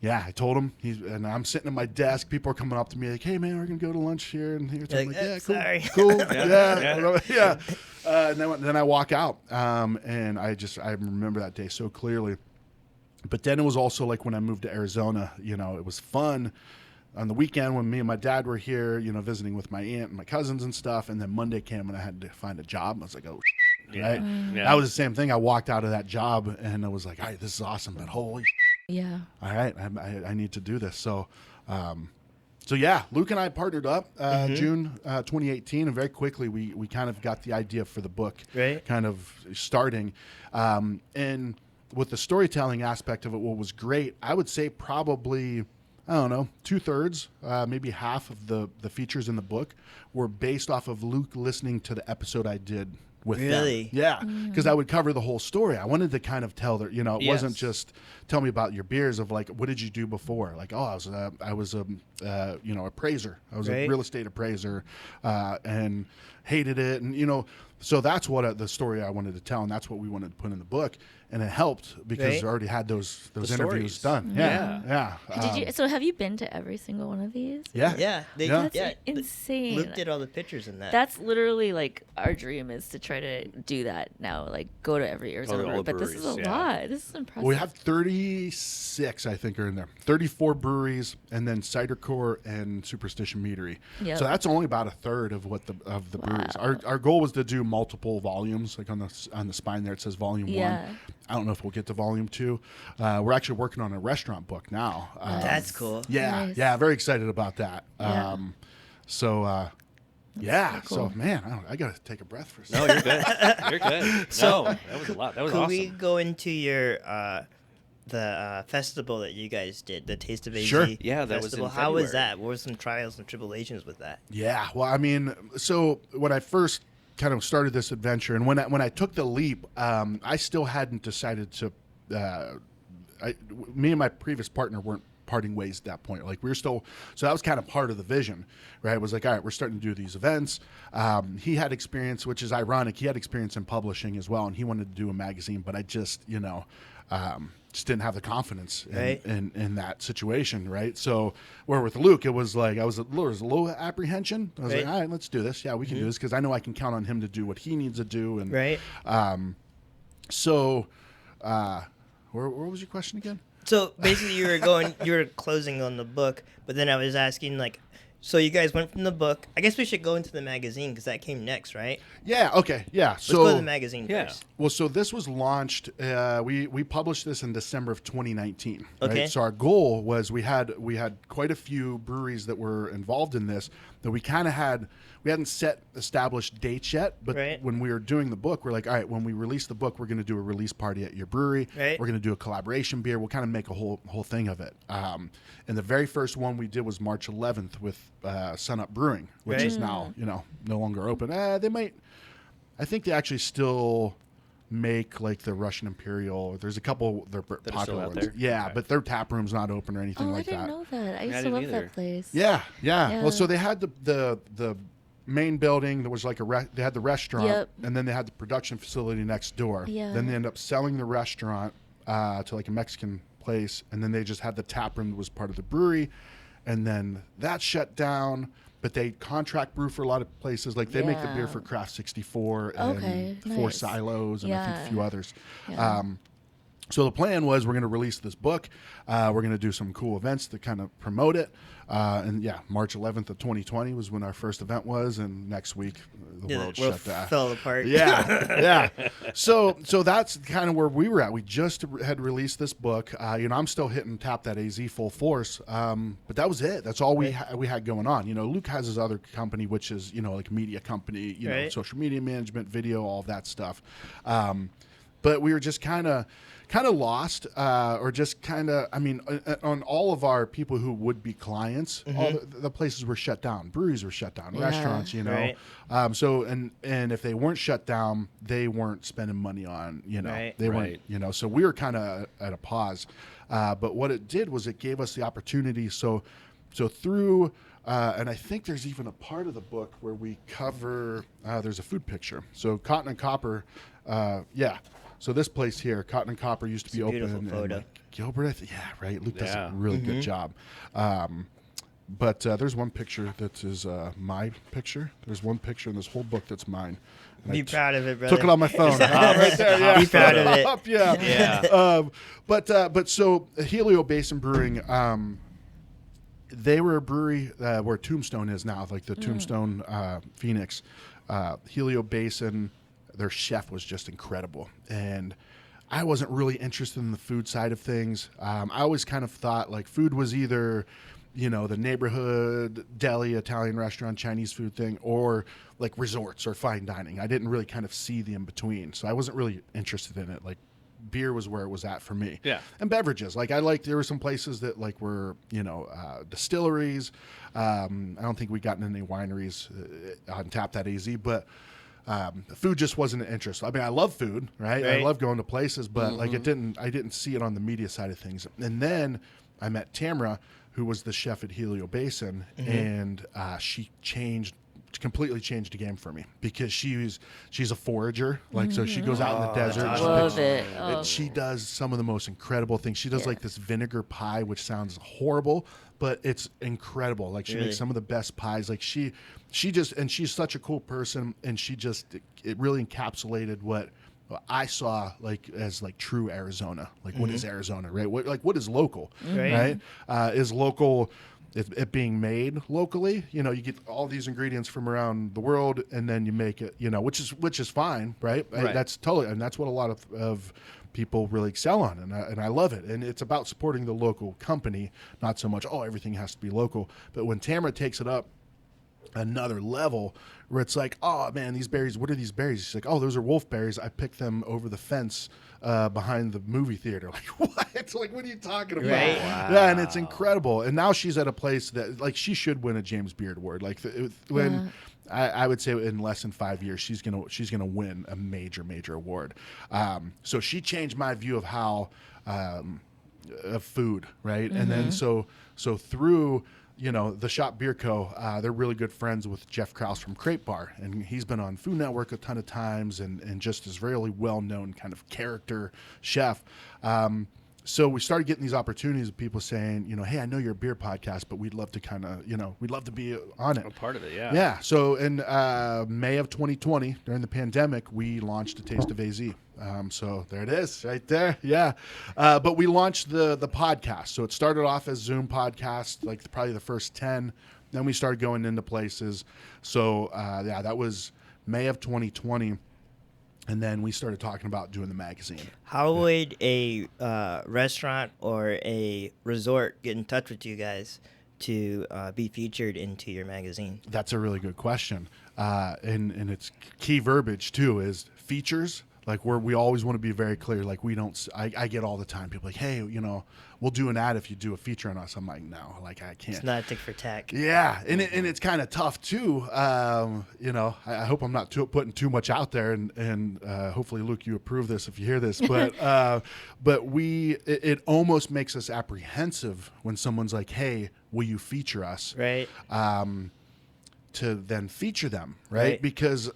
Yeah, I told him, and I'm sitting at my desk. People are coming up to me like, hey, man, we're going to go to lunch here and here. So I'm Like, like, yeah, cool. sorry. Cool. Yeah. And then I walk out. And I remember that day so clearly. But then it was also like when I moved to Arizona, it was fun on the weekend when me and my dad were here, visiting with my aunt and my cousins and stuff. And then Monday came and I had to find a job. I was like, oh, right? Yeah. That was the same thing. I walked out of that job and I was like, all right, this is awesome, but holy Yeah. all right, I need to do this. So yeah, Luke and I partnered up June 2018, and very quickly we kind of got the idea for the book Right. kind of starting. And with the storytelling aspect of it, what was great, I would say probably, I don't know, 2/3, maybe half of the features in the book were based off of Luke listening to the episode I did with Really? them. Yeah, because I would cover the whole story. I wanted to kind of tell it wasn't Yes. just tell me about your beers of like, what did you do before? Like, oh, I was a appraiser. I was a Right. real estate appraiser, and hated it. And, so that's what the story I wanted to tell. And that's what we wanted to put in the book. And it helped because Right. I already had those The interviews stories. done. Yeah. So have you been to every single one of these? Yeah. Yeah. Yeah. That's insane. Luke did all the pictures in that. That's literally like our dream is to try to do that now. Like go to every Arizona all brewery. the But this is a breweries, yeah. lot. This is impressive. We have 36, I think, are in there. 34 breweries, and then Cider Core and Superstition Meadery. Yep. So that's only about 1/3 of what the breweries. Our goal was to do multiple volumes, like on the spine there it says volume Yeah. 1. I don't know if we'll get to volume 2. We're actually working on a restaurant book now. That's cool. Yeah, Nice. yeah, very excited about that. Yeah. Yeah, so cool. so man, I got to take a breath for a No, second. you're good. You're good. No, that was a lot. That was Could awesome. we go into your the festival that you guys did, the Taste of AZ Sure. Yeah, that was in festival? How was February. that? What were some trials and tribulations with that? Yeah, well, I mean, so when I first kind of started this adventure, and when I took the leap, I still hadn't decided to. Me and my previous partner weren't parting ways at that point. Like we were still, so that was kind of part of the vision, right? It was like, all right, we're starting to do these events. He had experience, which is ironic. He had experience in publishing as well, and he wanted to do a magazine, but I just, just didn't have the confidence in that situation, right? So where with Luke, it was like there was a little apprehension. I was like, all right, let's do this. Yeah, we can do this because I know I can count on him to do what he needs to do. And so where was your question again? So basically, you were closing on the book, but then I was asking like, so you guys went from the book. I guess we should go into the magazine because that came next, right? Yeah. Okay. Yeah. Let's go to the magazine first. Well, so this was launched. We published this in December of 2019. Okay. Right? So our goal was we had quite a few breweries that were involved in this that we kind of had. We hadn't established dates yet, but when we were doing the book, we're like, all right, when we release the book, we're going to do a release party at your brewery. We're going to do a collaboration beer. We'll kind of make a whole thing of it. And the very first one we did was March 11th with Sun Up Brewing, which is now no longer open. They might. I think they actually still make like the Russian Imperial. There's a couple they're popular ones. Yeah, but their tap room's not open or anything like that. I didn't know that. I used to love that place. Yeah. Well, so they had the main building. There was like they had the restaurant, and then they had the production facility next door. Then they ended up selling the restaurant to like a Mexican place, and then they just had the tap room that was part of the brewery, and then that shut down. But they contract brew for a lot of places. Like they make the beer for Craft 64 and Four Silos and I think a few others. So the plan was we're going to release this book. We're going to do some cool events to kind of promote it. March 11th of 2020 was when our first event was, and next week the world shut down. Fell apart. Yeah. So that's kind of where we were at. We just had released this book. I'm still hitting Tap That AZ full force, but that was it. That's all we had going on. Luke has his other company, which is like a media company, social media management, video, all of that stuff. But we were just kind of lost, or just kind of, on all of our people who would be clients, all the places were shut down. Breweries were shut down, restaurants, So, and if they weren't shut down, they weren't spending money on, they weren't, so we were kind of at a pause. But what it did was it gave us the opportunity. So through, and I think there's even a part of the book where we cover, there's a food picture. So Cotton and Copper, So this place here, Cotton and Copper, used to be open. Beautiful photo. And Gilbert, Luke does a really good job. But there's one picture that is my picture. There's one picture in this whole book that's mine. And Be proud of it, brother. Took it on my phone. Right there, yeah. Be proud of it. But so Helio Basin Brewing, they were a brewery where Tombstone is now, like the Tombstone Phoenix. Helio Basin, their chef was just incredible. And I wasn't really interested in the food side of things. I always kind of thought like food was either, the neighborhood deli, Italian restaurant, Chinese food thing, or like resorts or fine dining. I didn't really kind of see the in between. So I wasn't really interested in it. Like beer was where it was at for me. Yeah. And beverages. Like there were some places that like were, distilleries. I don't think we gotten any wineries on Tap That AZ, but food just wasn't an interest. I love food, right? I love going to places, but like I didn't see it on the media side of things. And then I met Tamara, who was the chef at Helio Basin, and she completely changed the game for me because she's a forager. Like, so she goes out in the desert. Love it. And she does some of the most incredible things. She does like this vinegar pie, which sounds horrible, but it's incredible. Like she makes some of the best pies. Like she just, and she's such a cool person, and it really encapsulated what I saw like as like true Arizona. Like what is Arizona, right? What is local, right? Is local it being made locally? You get all these ingredients from around the world, and then you make it, which is fine, right? That's totally, and that's what a lot of people really excel on, and I love it. And it's about supporting the local company, not so much everything has to be local. But when Tamara takes it up another level, where it's like, oh man, these berries, what are these berries? She's like, oh, those are wolf berries. I picked them over the fence behind the movie theater. Like, what? Like, what are you talking about? Right. Wow. Yeah, and it's incredible. And now she's at a place that, like, she should win a James Beard Award. Like, I would say in less than 5 years, she's gonna win a major award. So she changed my view of how food, right? And then so through the Shop Beer Co., they're really good friends with Jeff Krause from Crepe Bar, and he's been on Food Network a ton of times, and just is really well known kind of character chef. So we started getting these opportunities of people saying, hey, I know you're a beer podcast, but we'd love to kind of, we'd love to be on it. A part of it, yeah. Yeah. So in May of 2020, during the pandemic, we launched A Taste of AZ. So there it is, right there. Yeah. But we launched the podcast. So it started off as Zoom podcast, like probably the first 10. Then we started going into places. So that was May of 2020. And then we started talking about doing the magazine. How would a restaurant or a resort get in touch with you guys to be featured into your magazine? That's a really good question. And it's key verbiage, too, is features. Like we always want to be very clear. Like I get all the time people like, hey, we'll do an ad if you do a feature on us. I'm like, no, like I can't. It's not a tick for tack. Yeah, and it's kind of tough too. I hope I'm not putting too much out there, and hopefully, Luke, you approve this if you hear this. But it almost makes us apprehensive when someone's like, hey, will you feature us? Right. To then feature them, right? Because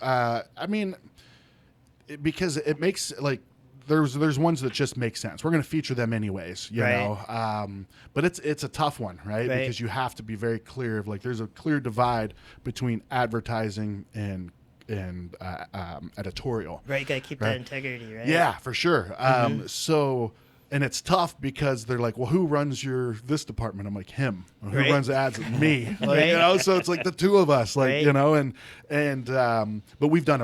because it makes like there's ones that just make sense. We're going to feature them anyways, you know. But it's a tough one, right? Because you have to be very clear of like there's a clear divide between advertising and editorial. Right, you got to keep that integrity, right? Yeah, for sure. And it's tough because they're like, well, who runs this department? I'm like, him. Who runs ads? Me. Like, so it's like the two of us, like, but we've done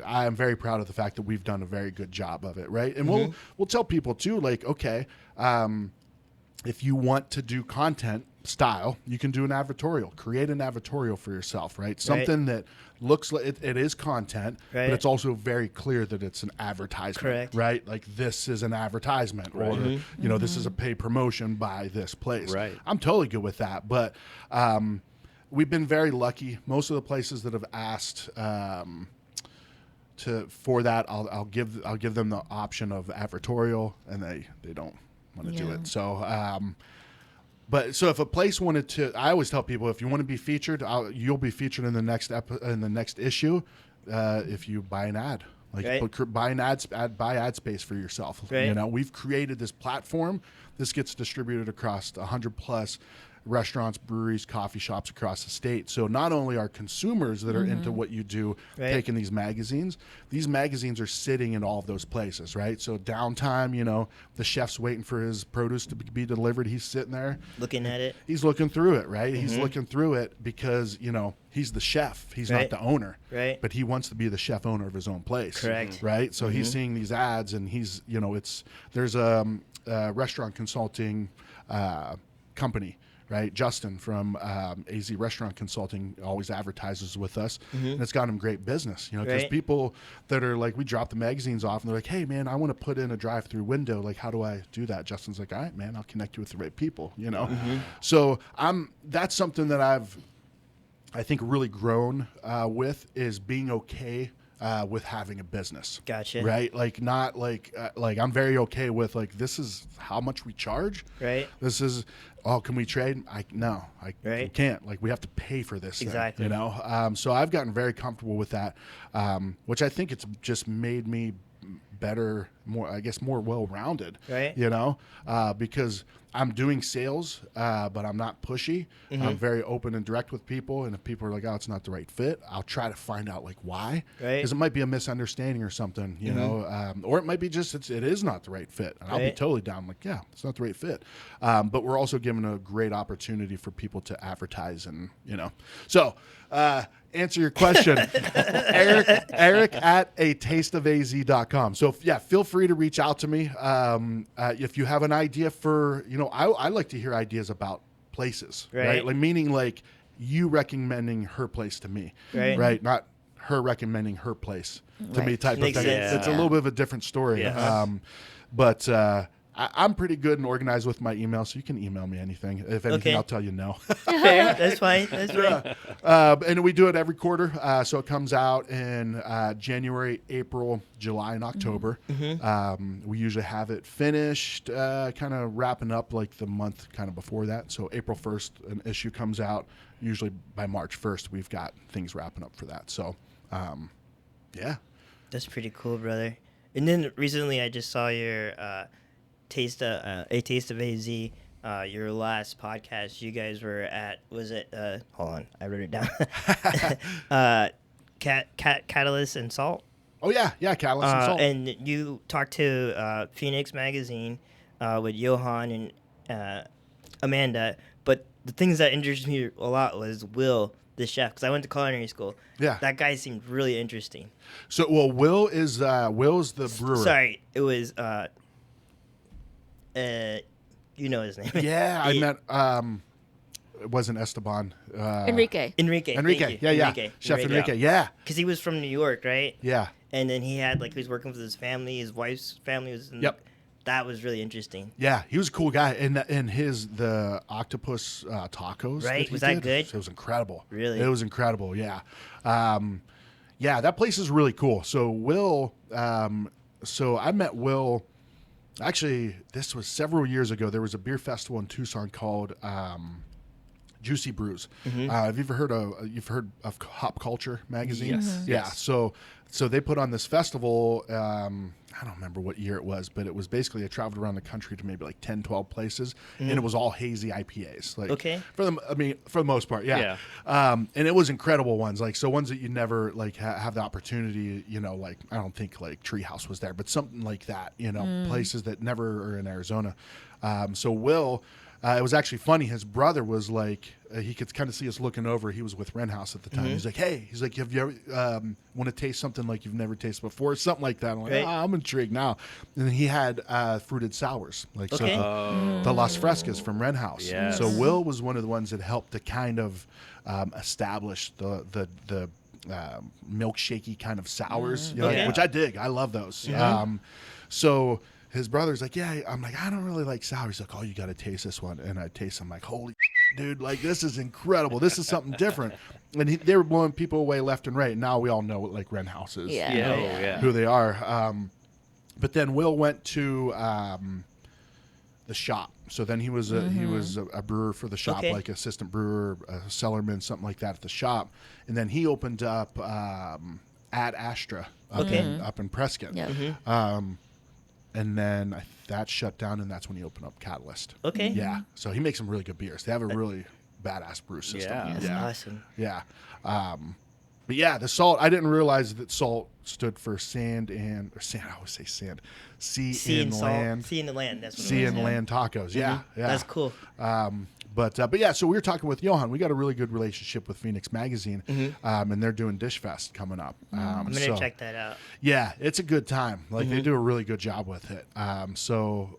I am very proud of the fact that we've done a very good job of it. Right. And we'll tell people too, like, okay, if you want to do content style, you can do an advertorial, create an advertorial for yourself, right? Something that looks like it is content, but it's also very clear that it's an advertisement, right? Like this is an advertisement, or this is a paid promotion by this place. Right. I'm totally good with that, but we've been very lucky. Most of the places that have asked for that, I'll give them the option of advertorial, and they don't want to do it. So. But so if a place wanted to, I always tell people, if you want to be featured, you'll be featured in the next issue if you buy an ad. Buy ad space for yourself. Right. We've created this platform. This gets distributed across 100+ restaurants, breweries, coffee shops across the state. So not only are consumers that are into what you do taking these magazines are sitting in all of those places, right? So downtime, the chef's waiting for his produce to be delivered. He's sitting there looking at it. He's looking through it, right? He's looking through it because, he's the chef. He's not the owner. Right. But he wants to be the chef owner of his own place. Correct. Right? So he's seeing these ads, and he's, there's a restaurant consulting company, right? Justin from AZ Restaurant Consulting always advertises with us, and it's got him great business, because people that are like, we drop the magazines off and they're like, hey man, I want to put in a drive-through window. Like, how do I do that? Justin's like, all right, man, I'll connect you with the right people, So that's something that I think really grown with, is being okay with having a business. Gotcha. Right? Like, not like I'm very okay with like, this is how much we charge. Right. This is, can we trade? We can't. Like, we have to pay for this. Exactly. Thing, so I've gotten very comfortable with that, which I think it's just made me better, more well-rounded. Right. Because I'm doing sales, but I'm not pushy. I'm very open and direct with people, and if people are like, oh, it's not the right fit, I'll try to find out like why. Right. Because it might be a misunderstanding or something, or it might be just it is not the right fit, and I'll be totally down. Like, yeah, it's not the right fit. But we're also given a great opportunity for people to advertise, and so. Answer your question, Eric at atasteofaz.com. So feel free to reach out to me. If you have an idea for, I like to hear ideas about places, right? Like, meaning like you recommending her place to me, right? Not her recommending her place to me type of thing. Sense. It's a little bit of a different story. Yeah. But I'm pretty good and organized with my email, so you can email me anything. If anything, Okay. I'll tell you no. Fair. That's fine. That's fine. And we do it every quarter. So it comes out in January, April, July, and October. We usually have it finished, kind of wrapping up like the month kind of before that. So April 1st, an issue comes out. Usually by March 1st, we've got things wrapping up for that. So, yeah. That's pretty cool, brother. And then recently, I just saw your A Taste of AZ. Your last podcast, you guys were at. Was it? Hold on, I wrote it down. Catalyst and Salt. Oh yeah, Catalyst and Salt. And you talked to Phoenix Magazine with Johan and Amanda. But the things that interested me a lot was Will, the chef, because I went to culinary school. Yeah, that guy seemed really interesting. So, well, Will's the brewer. Sorry, it was you know his name. Yeah, I met. It wasn't Esteban. Enrique. Enrique. Yeah. Chef Enrique. Yeah. Because he was from New York, right? Yeah. And then he had he was working with his family. His wife's family was in. Yep. That was really interesting. Yeah, he was a cool guy, and the octopus tacos. Right? Was that good? It was incredible. Really? It was incredible. Yeah. Yeah, that place is really cool. So Will. So I met Will. Actually, this was several years ago. There was a beer festival in Tucson called Juicy Brews. Have you ever heard of Hop Culture magazine? Yes. Yeah. Yes. So they put on this festival. I don't remember what year it was, but it was basically I traveled around the country to maybe like 10, 12 places, and it was all hazy IPAs. For the most part, yeah. And it was incredible ones, so ones that you never have the opportunity. I don't think Treehouse was there, but something like that. Places that never are in Arizona. So Will. It was actually funny. His brother was he could kind of see us looking over. He was with Ren House at the time. He's like, hey, have you ever want to taste something like you've never tasted before? Something like that. I'm like, I'm intrigued now. And then he had fruited sours, the Las Frescas from Ren House. Yes. So Will was one of the ones that helped to kind of establish the milkshakey kind of sours, which I dig. I love those. So his brother's like, yeah. I'm like, I don't really like sour. He's like, oh, you got to taste this one. And I taste. I'm like, holy dude, this is incredible. This is something different. And they were blowing people away left and right. And now we all know what Ren House is, who they are. But then Will went to the shop. So then he was a brewer for the shop, assistant brewer, a cellarman, something like that at the shop. And then he opened up at Astra up in Prescott. Yeah. And then that shut down, and that's when he opened up Catalyst. Okay. Yeah. So he makes some really good beers. They have a really badass brew system. Yeah. That's awesome. Yeah. But yeah, the salt, I didn't realize that salt stood for sand. I always say sand. Sea and land. Sea and the land. That's what Sea it was, and land tacos. Yeah. Yeah. That's cool. But yeah, so we were talking with Johan. We got a really good relationship with Phoenix Magazine, and they're doing Dish Fest coming up. I'm gonna check that out. Yeah, it's a good time. They do a really good job with it. So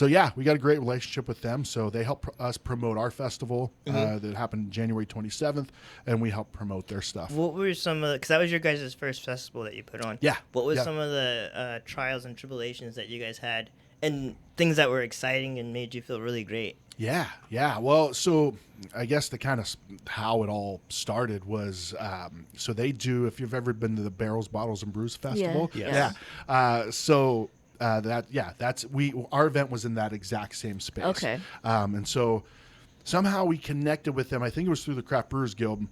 yeah, we got a great relationship with them. So they help us promote our festival that happened January 27th, and we help promote their stuff. What were some of because that was your guys' first festival that you put on? Yeah. What was some of the trials and tribulations that you guys had, and things that were exciting and made you feel really great? Yeah. Well, so I guess the kind of how it all started was, so they do, if you've ever been to the Barrels, Bottles, and Brews Festival. Yeah. That's our event was in that exact same space. Okay. And so somehow we connected with them. I think it was through the Craft Brewers Guild.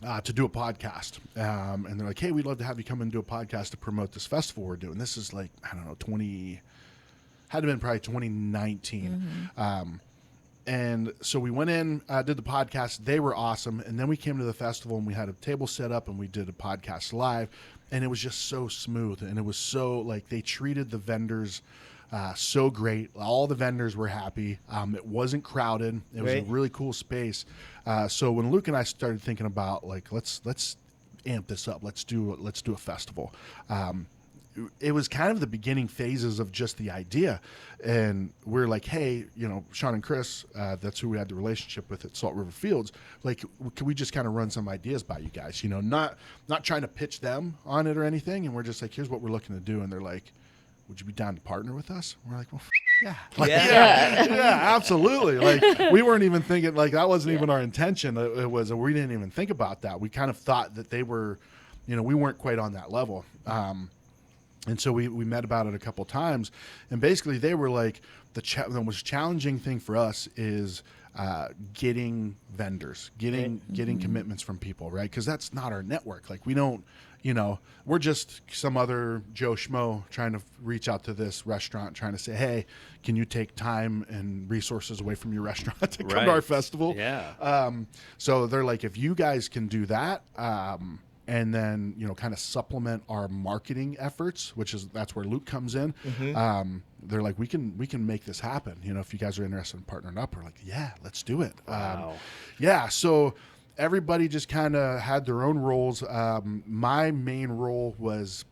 To do a podcast. And they're like, hey, we'd love to have you come and do a podcast to promote this festival we're doing. This is had to been probably 2019. And so we went in, did the podcast. They were awesome. And then we came to the festival and we had a table set up and we did a podcast live. And it was just so smooth. And it was so they treated the vendors so great. All the vendors were happy. It wasn't crowded. It was a really cool space. So when Luke and I started thinking about let's amp this up. Let's do a festival. It was kind of the beginning phases of just the idea. And we're like, hey, Sean and Chris, that's who we had the relationship with at Salt River Fields. Can we just kind of run some ideas by you guys? Not trying to pitch them on it or anything. And we're just like, here's what we're looking to do. And they're like, would you be down to partner with us? We're like, well, yeah. Yeah. Absolutely. Like, we weren't even thinking, like, that wasn't even our intention. It was, we didn't even think about that. We kind of thought that they were, we weren't quite on that level. And so we met about it a couple times, and basically they were like, the most challenging thing for us is getting vendors, getting commitments from people, right? Because that's not our network. Like, we don't, we're just some other Joe Schmo trying to reach out to this restaurant, trying to say, hey, can you take time and resources away from your restaurant to come to our festival? Yeah. So they're like, if you guys can do that, and then kind of supplement our marketing efforts, that's where Luke comes in. They're like, we can make this happen. If you guys are interested in partnering up, we're like, yeah, let's do it. Wow. So everybody just kind of had their own roles. My main role was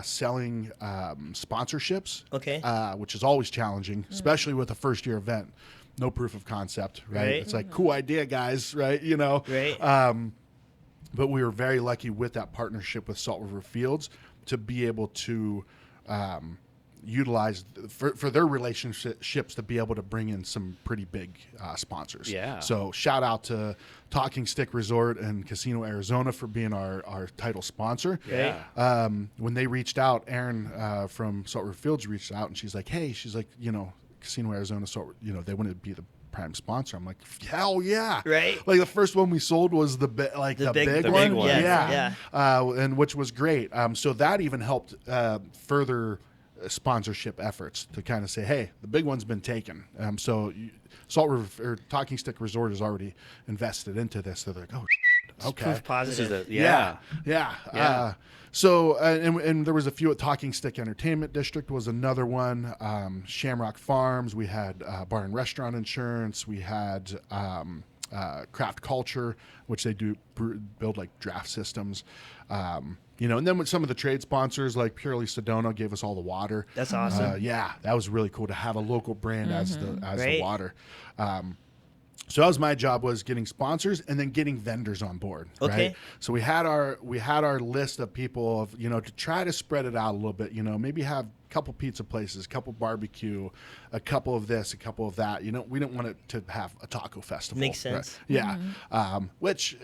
selling sponsorships, which is always challenging, especially with a first year event. No proof of concept, right? It's like, cool idea, guys, right? Right. But we were very lucky with that partnership with Salt River Fields to be able to utilize for their relationships to be able to bring in some pretty big sponsors. Yeah. So shout out to Talking Stick Resort and Casino Arizona for being our title sponsor. Yeah. When they reached out, Erin from Salt River Fields reached out, and she's like, Casino Arizona, they wanted to be the prime sponsor. I'm like, hell yeah. Right. Like, the first one we sold was the big one. Yeah. And which was great. So that even helped further sponsorship efforts to kind of say, hey, the big one's been taken. Salt River or Talking Stick Resort is already invested into this. So they're like, oh, okay. Proof positive. Yeah. And there was a few at Talking Stick Entertainment District was another one. Shamrock Farms. We had Bar and Restaurant Insurance. We had Craft Culture, which they do build like draft systems. And then with some of the trade sponsors like Purely Sedona gave us all the water. That's awesome. That was really cool to have a local brand as the water. So that was my job, was getting sponsors and then getting vendors on board. Okay. Right? So we had our list of people of, to try to spread it out a little bit, maybe have a couple pizza places, a couple barbecue, a couple of this, a couple of that. We didn't want it to have a taco festival. Makes sense. Right? Yeah. Which,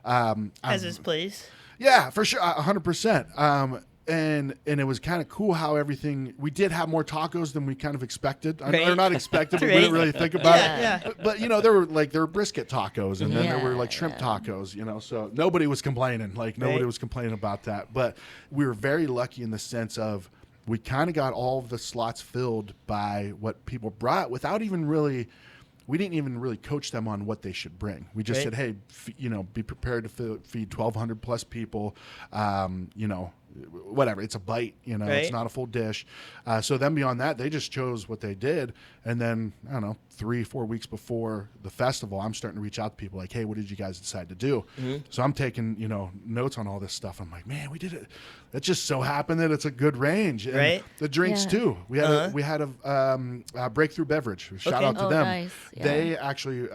has its place. Yeah, for sure. 100%. And it was kind of cool how we did have more tacos than we kind of expected. Right. Or not expected, but we didn't really think about it. Yeah. But there were brisket tacos, and then there were like shrimp tacos, so nobody was complaining. Nobody was complaining about that. But we were very lucky in the sense of we kind of got all of the slots filled by what people brought without even really. We didn't even really coach them on what they should bring. We just said, hey, be prepared to feed 1,200 plus people, whatever. It's a bite, it's not a full dish. So then beyond that, they just chose what they did. And then, I don't know, 3-4 weeks before the festival, I'm starting to reach out to people like, hey, what did you guys decide to do? So I'm taking, notes on all this stuff. I'm like, man, we did it. It just so happened that it's a good range. And the drinks too. We had a breakthrough beverage. Shout out to them. Nice. Yeah. They actually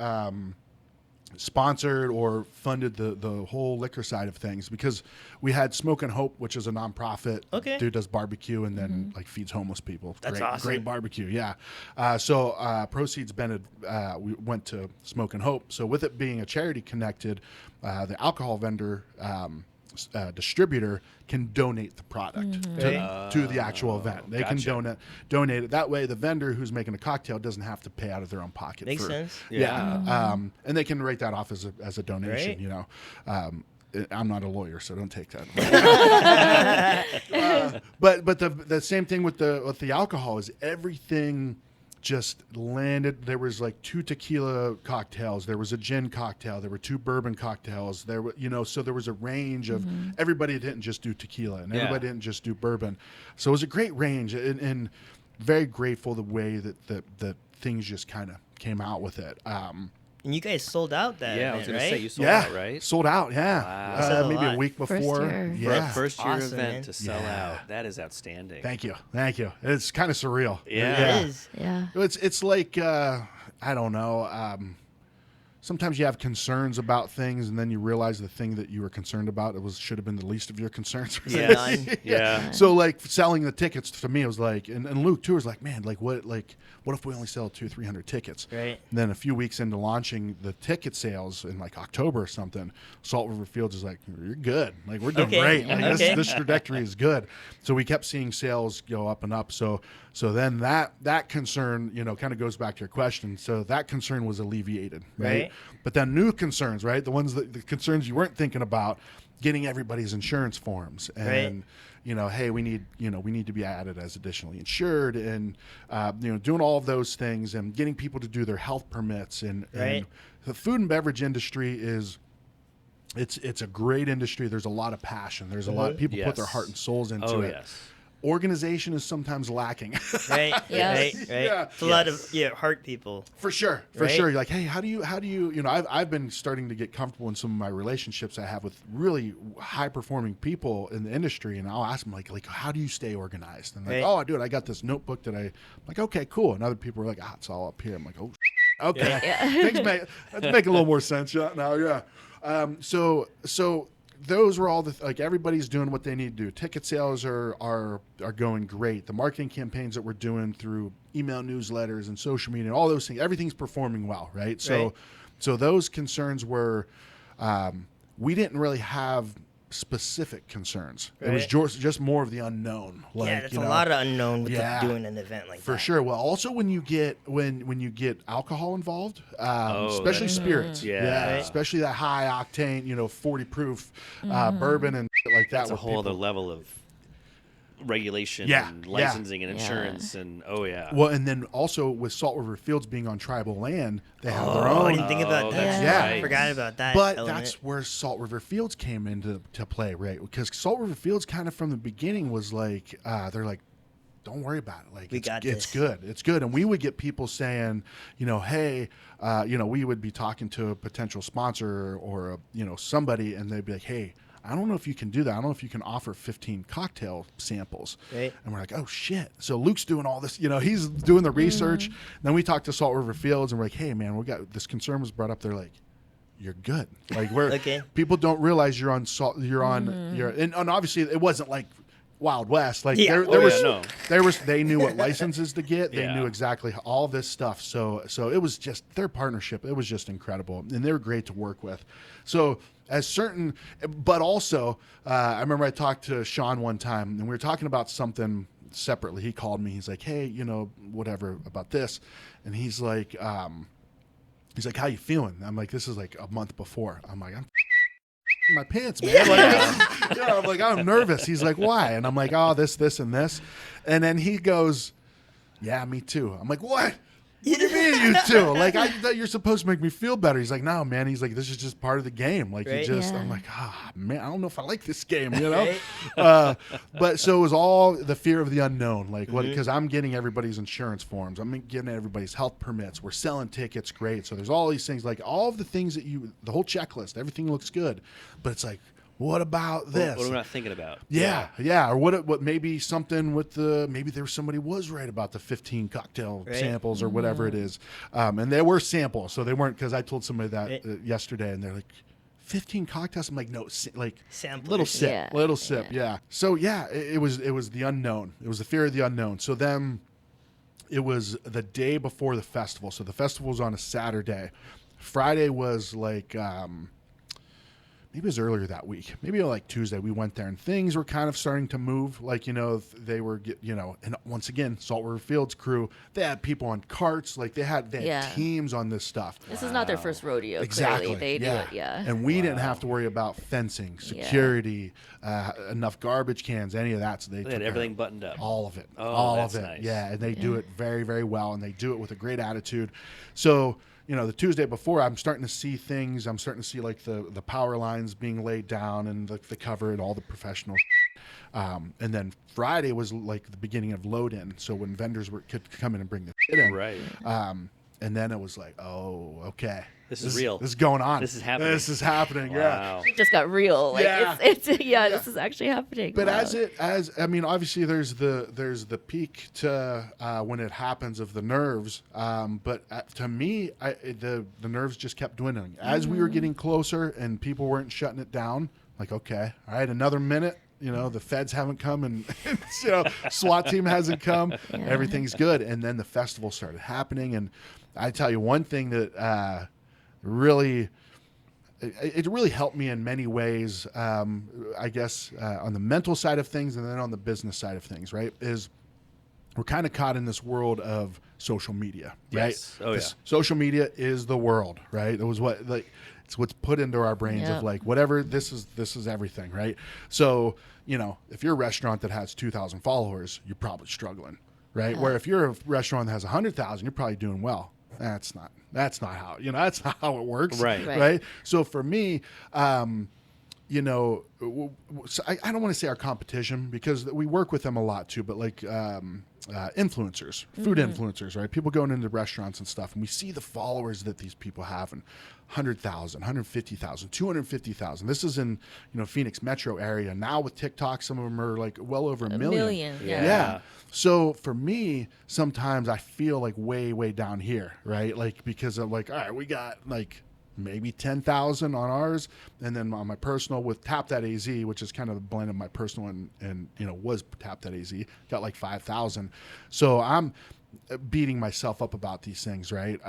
sponsored or funded the whole liquor side of things, because we had Smoke and Hope, which is a nonprofit. Dude does barbecue and then feeds homeless people. That's great, awesome. Great barbecue. Yeah. So proceeds we went to Smoke and Hope. So with it being a charity connected, the alcohol vendor distributor can donate the product to the actual event. They can donate it. That way the vendor who's making a cocktail doesn't have to pay out of their own pocket. Makes sense. Yeah. And they can write that off as a donation, I'm not a lawyer, so don't take that. But the same thing with the alcohol is everything just landed. There was like 2 tequila cocktails, there was a gin cocktail, there were 2 bourbon cocktails, there were so there was a range of everybody didn't just do tequila and everybody didn't just do bourbon. So it was a great range, and very grateful the way that things just kind of came out with it. And you guys sold out that event, I was going right? to say, you sold out, right? Sold out, yeah. Wow. Maybe a week before. First year. For a Yeah. first-year Awesome, event man. to sell out, that is outstanding. Thank you. It's kind of surreal. Yeah. It is. Yeah. It's like I don't know. sometimes you have concerns about things, and then you realize the thing that you were concerned about should have been the least of your concerns. Yeah. Yeah. So like selling the tickets to me was like, and Luke too was like, man, what if we only sell 200-300 tickets? Right. And then a few weeks into launching the ticket sales in like October or something, Salt River Fields is like, you're good. Like we're doing great. Like this trajectory is good. So we kept seeing sales go up and up. So then that concern, kind of goes back to your question. So that concern was alleviated, right? But then new concerns, right? The concerns you weren't thinking about, getting everybody's insurance forms and hey, we need to be added as additionally insured, and doing all of those things, and getting people to do their health permits, and the food and beverage industry it's a great industry. There's a lot of passion. There's a lot of people put their heart and souls into it. Yes. Organization is sometimes lacking. Right. It's a lot of heart people. For sure. You're like, hey, how do you I've been starting to get comfortable in some of my relationships I have with really high performing people in the industry, and I'll ask them like how do you stay organized? And like, oh, dude, I got this notebook that I'm like, okay, cool. And other people are like, it's all up here. I'm like, oh, okay. Things that's making a little more sense now. Yeah. So those were all everybody's doing what they need to do. Ticket sales are going great. The marketing campaigns that we're doing through email newsletters and social media and all those things, everything's performing well, right? So those concerns were, we didn't really have specific concerns. It was just more of the unknown. There's a lot of unknown with doing an event like that. For sure. Well, also when you get alcohol involved, especially spirits, especially that high octane, 40 proof bourbon and shit like that. That's a whole other level of regulation and licensing and insurance and well, and then also with Salt River Fields being on tribal land, they have their own. I didn't think about that. I forgot about that. But that's where Salt River Fields came into play, right? Because Salt River Fields kind of from the beginning was like, they're like, don't worry about it. Like it's good. It's good. And we would get people saying, hey, we would be talking to a potential sponsor or somebody, and they'd be like, hey, I don't know if you can do that. I don't know if you can offer 15 cocktail samples. Right. And we're like, oh, shit. So Luke's doing all this. He's doing the research. Then we talked to Salt River Fields, and we're like, hey, man, we got this concern was brought up. They're like, you're good. Like people don't realize you're on salt. And obviously it wasn't like Wild West. Like they knew what licenses to get. They knew exactly all this stuff. So it was just their partnership. It was just incredible, and they were great to work with. So but also I remember I talked to Sean one time, and we were talking about something separately. He called me. He's like, hey, whatever about this, and he's like, how you feeling? I'm like, this is like a month before. I'm like, I'm my pants, man. I'm like, I'm nervous. He's like, why? And I'm like, oh, this, and this. And then he goes, yeah, me too. I'm like, what? What do you mean you too? Like, I thought you're supposed to make me feel better. He's like, no, man. He's like, this is just part of the game. Like, I'm like, man, I don't know if I like this game, But so it was all the fear of the unknown. Like, because I'm getting everybody's insurance forms. I'm getting everybody's health permits. We're selling tickets. Great. So there's all these things, like all of the things the whole checklist, everything looks good. But it's like, what about this? What are we not thinking about? Yeah. Or what maybe something with maybe somebody was right about the 15 cocktail samples or whatever it is. And they were samples, so they weren't, because I told somebody that yesterday, and they're like, 15 cocktails? I'm like, no, like sample, little sip, yeah. So it was the unknown. It was the fear of the unknown. So then it was the day before the festival. So the festival was on a Saturday. Friday was like, maybe it was earlier that week. Maybe like Tuesday, we went there, and things were kind of starting to move. Like, they were, and once again, Salt River Fields crew, they had people on carts. Like, they had teams on this stuff. This is not their first rodeo. Exactly. Clearly. They do it, And we didn't have to worry about fencing, security, enough garbage cans, any of that. So they had everything buttoned up. All of it. Oh, all that's of it. nice. Yeah, and they do it very, very well, and they do it with a great attitude. So, the Tuesday before, I'm starting to see things. I'm starting to see like the power lines being laid down and the cover and all the professional. And then Friday was like the beginning of load in. So when vendors could come in and bring the shit in. Right. And then it was like, oh, okay. This is real. This is going on. This is happening. This is happening. Yeah. Wow. It just got real. Like Yeah. this is actually happening. But Wow. I mean, obviously there's the peak to when it happens of the nerves. But to me, the nerves just kept dwindling as we were getting closer and people weren't shutting it down. Like, okay, all right, another minute. You know, the feds haven't come and SWAT team hasn't come. Yeah. Everything's good. And then the festival started happening. And I tell you one thing that really helped me in many ways, I guess, on the mental side of things and then on the business side of things, right, is we're kind of caught in this world of social media, right? Yes. Oh, yeah. Social media is the world, right? It was it's what's put into our brains of like, whatever, this is everything, right? So, if you're a restaurant that has 2,000 followers, you're probably struggling, right? Where if you're a restaurant that has 100,000, you're probably doing well. That's not how, that's not how it works. Right. So for me, so I don't want to say our competition because we work with them a lot too, but like influencers, food influencers, right? People going into restaurants and stuff, and we see the followers that these people have, and 100,000, 150,000, 250,000. This is in Phoenix metro area. Now with TikTok, some of them are like well over a million. Yeah. So for me, sometimes I feel like way down here, right? Like because I'm like, all right, we got like maybe 10,000 on ours, and then on my personal with Tap That AZ, which is kind of a blend of my personal and was Tap That AZ, got like 5,000. So I'm beating myself up about these things, right?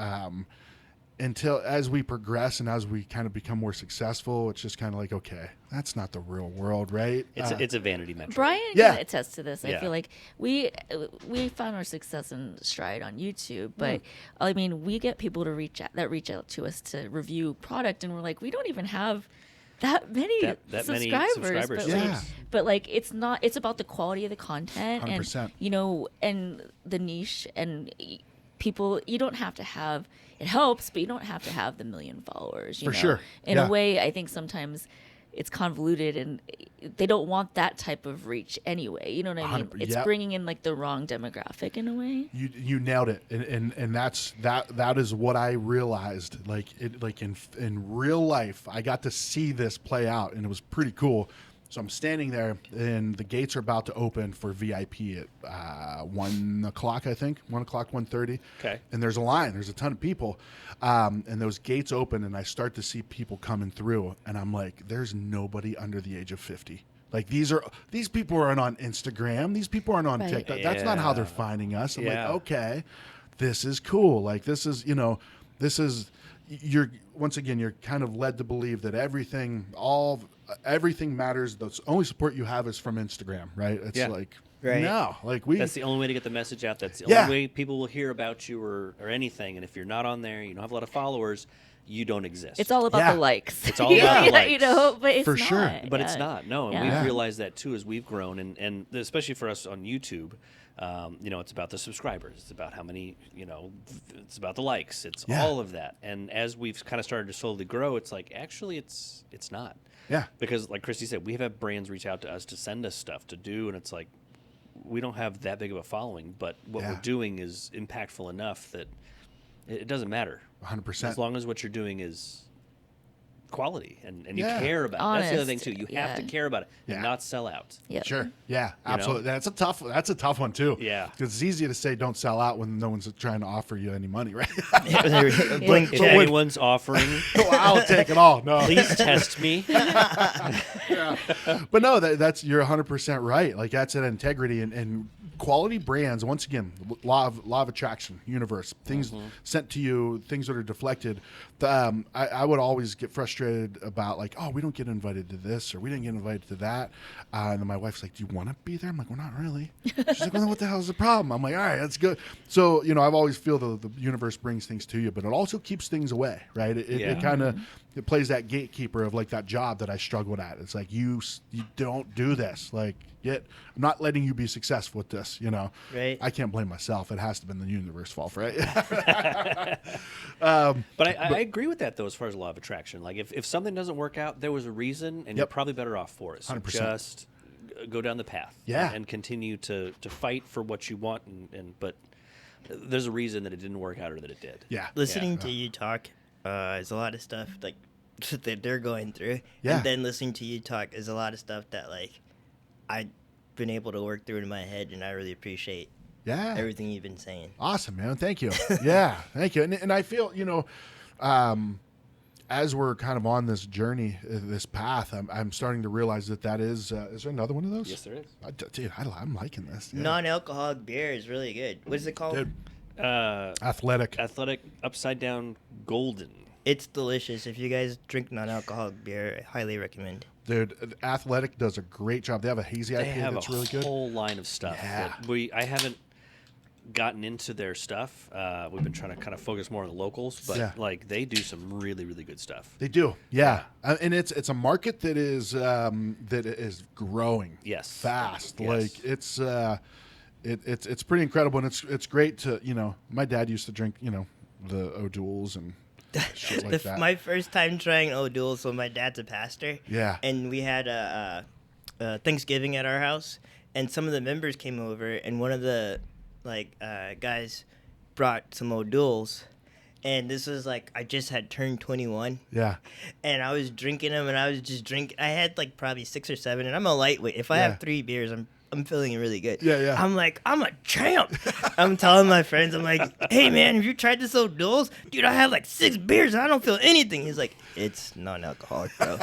Until as we progress and as we kind of become more successful, it's just kind of like, okay, that's not the real world, right? It's a vanity metric. Brian Yeah. can attest to this. I Yeah. feel like we found our success in stride on YouTube, but I mean, we get people to reach out to us to review product, and we're like, we don't even have that many That many subscribers. subscribers. But Yeah. like it's not. It's about the quality of the content 100%. and and the niche and people. You don't have to have. It helps, but you don't have to have the million followers. For sure. In Yeah. a way, I think sometimes it's convoluted and they don't want that type of reach anyway. You know what I mean? 100%, It's yep. bringing in like the wrong demographic in a way. You nailed it, and that is what I realized. Like in real life, I got to see this play out, and it was pretty cool. So I'm standing there, and the gates are about to open for VIP at 1 o'clock, I think, 1 o'clock, 1:30. Okay. And there's a line. There's a ton of people, and those gates open, and I start to see people coming through, and I'm like, there's nobody under the age of 50. Like these people aren't on Instagram. These people aren't on Right. TikTok. That's not how they're Yeah. finding us. I'm Yeah. like, okay, this is cool. Like this is you're once again you're kind of led to believe that everything matters. The only support you have is from Instagram, right? It's like Right. no, like That's the only way to get the message out. That's the Yeah. only way people will hear about you or anything. And if you're not on there, you don't have a lot of followers, you don't exist. It's all about Yeah. the likes. It's all about the likes. But it's For not. sure. But it's not. No, and Yeah. we've realized that too as we've grown, and especially for us on YouTube. It's about the subscribers. It's about how many. It's about the likes. It's Yeah. all of that. And as we've kind of started to slowly grow, it's like actually, it's not. Yeah. Because like Kristy said, we have had brands reach out to us to send us stuff to do, and it's like we don't have that big of a following, but what Yeah. we're doing is impactful enough that it doesn't matter. 100%. As long as what you're doing is quality and you Yeah. care about it. That's the other thing Honest, too. You have to yeah. care about it and Yeah. not sell out. Yeah. Sure. Yeah, know? absolutely. That's a tough one too. Yeah. Because it's easy to say don't sell out when no one's trying to offer you any money, right? Blink If check. anyone's offering, Well, I'll take it all. No. please test me. But no, that's you're 100% right. Like that's an integrity and quality brands. Once again, law of attraction, universe, things sent to you, things that are deflected. I would always get frustrated about like, oh, we don't get invited to this or we didn't get invited to that. And then my wife's like, do you want to be there? I'm like, well, not really. She's like, well, then what the hell is the problem? I'm like, all right, that's good. So I've always feel the universe brings things to you, but it also keeps things away, right? It kind of it plays that gatekeeper of like that job that I struggled at. It's like you don't do this. Like, I'm not letting you be successful with this. Right. I can't blame myself. It has to be the universe fault, right? But I agree with that though, as far as law of attraction. Like if something doesn't work out, there was a reason, and you're probably better off for it. So 100%. just go down the path, Yeah. and continue to fight for what you want, but there's a reason that it didn't work out or that it did. Yeah. Listening to you talk is a lot of stuff like that they're going through. Yeah. And then listening to you talk is a lot of stuff that like I've been able to work through in my head, and I really appreciate everything you've been saying. Awesome, man. Thank you. Yeah, thank you. And I feel, as we're kind of on this journey, this path, I'm starting to realize that is there another one of those? Yes, there is. Dude, I'm liking this. Yeah. Non-alcoholic beer is really good. What is it called? Dude, Athletic Upside Down Golden. It's delicious. If you guys drink non-alcoholic beer, I highly recommend. Dude, Athletic does a great job. They have a hazy IPA that's really good. They have a whole line of stuff. Yeah. That I haven't gotten into their stuff. We've been trying to kind of focus more on the locals, but like they do some really, really good stuff. They do, yeah. And it's a market that is growing. Yes, fast. Yes. Like it's pretty incredible, and it's great to my dad used to drink the O'Douls and shit like that. My first time trying O'Doul, so my dad's a pastor. Yeah. And we had a Thanksgiving at our house, and some of the members came over, and one of the guys brought some O'Douls, and this was like I just had turned 21. Yeah. And I was drinking them, and I was just drinking. I had like probably 6 or 7, and I'm a lightweight. If I have 3 beers, I'm feeling really good. Yeah. I'm like, I'm a champ. I'm telling my friends, I'm like, hey, man, have you tried this O'Doul's? Dude, I had like 6 beers and I don't feel anything. He's like, it's non-alcoholic, bro.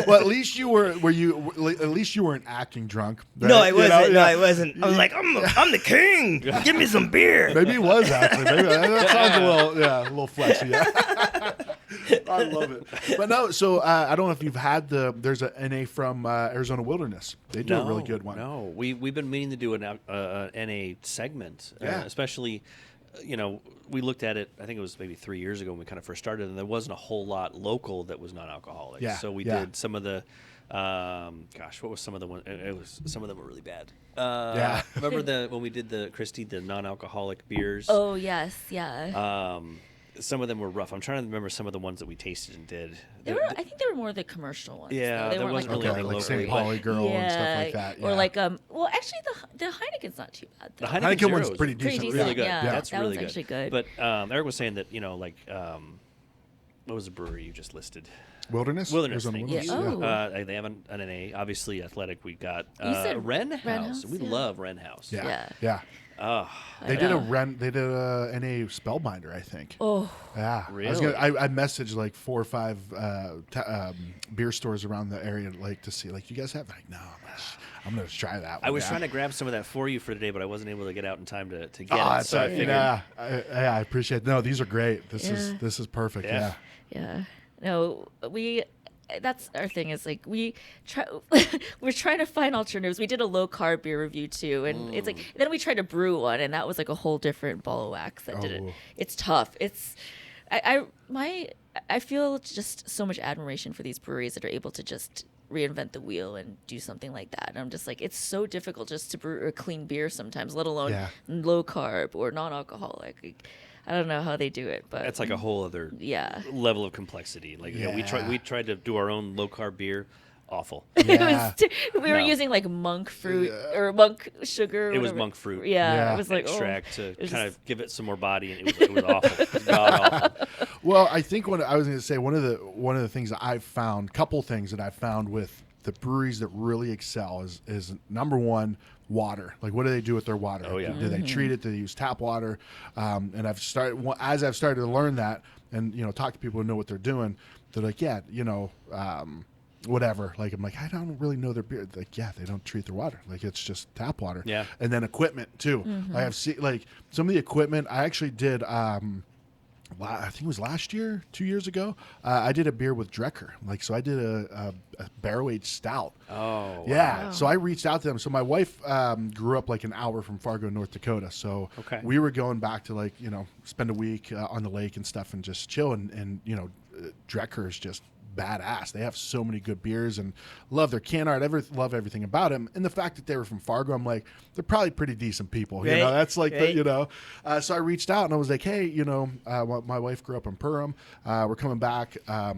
Well, at least you at least you weren't acting drunk. Right? No, I wasn't. No, I wasn't. I was like, I'm the king. Give me some beer. Maybe he was actually. Maybe that sounds a little flexy. Yeah. I love it. But no, so I don't know if you've had there's a NA from Arizona Wilderness. They do a really good one. No, we've been meaning to do an NA segment, especially, we looked at it, I think it was maybe 3 years ago when we kind of first started, and there wasn't a whole lot local that was non-alcoholic. Yeah. So we did some of the, what was some of the ones? Some of them were really bad. Remember when we did Kristy, the non-alcoholic beers? Oh, yes, yeah. Some of them were rough. I'm trying to remember some of the ones that we tasted and did. I think they were more the commercial ones. Yeah, they there weren't wasn't like really any like locally. St. Pauli Girl and stuff like that. Yeah. Or like well, actually the Heineken's not too bad though. The Heineken one's Zero pretty is decent. really good. Yeah, That's that really one's actually good. But Eric was saying that what was the brewery you just listed? Wilderness. Wilderness. Arizona Thank you. Wilderness, Yeah. They have an NA. Obviously, Athletic. We got You said Wren Wren House. House, We yeah. love Wren House. Yeah. Oh, They did a NA Spellbinder, I think. Oh, Yeah. Really? I messaged like 4 or 5 beer stores around the area to see you guys have no. I'm gonna try that one. I was trying to grab some of that for you for today, but I wasn't able to get out in time to get Oh, it. So I figured. I appreciate it. No, these are great. This is perfect. Yeah. yeah. No, that's our thing is we're trying to find alternatives. We did a low carb beer review too, and it's then we tried to brew one, and that was like a whole different ball of wax that did it. It's tough. I feel just so much admiration for these breweries that are able to just reinvent the wheel and do something like that. And I'm just like, it's so difficult just to brew a clean beer sometimes, let alone low carb or non-alcoholic. I don't know how they do it, but That's like a whole other level of complexity. We tried to do our own low carb beer. Awful. We were using monk fruit or monk sugar. It was monk fruit. Yeah, it was extract to kind of give it some more body, and it was awful. It was god awful. Well, I think what I was going to say, one of the things that I've found, couple things that I've found with the breweries that really excel is number one, water. Like, what do they do with their water? Oh, yeah. Do they treat it? Do they use tap water? And I've started to learn that, and talk to people who know what they're doing. They're like, whatever. Like, I'm like, I don't really know their beer. Like, they don't treat their water. Like, it's just tap water. Yeah. And then equipment too. I have seen some of the equipment. I actually did. I think it was last year, 2 years ago. I did a beer with Drecker. So I did a barrel aged stout. Oh, yeah. Wow. So I reached out to them. So my wife grew up an hour from Fargo, North Dakota. So we were going back to spend a week on the lake and stuff and just chill. And Drecker is just badass. They have so many good beers and love their can art. Love everything about them. And the fact that they were from Fargo, I'm like, they're probably pretty decent people. Right. You know, that's like, Right. So I reached out and I was like, hey, my wife grew up in Perham. We're coming back. I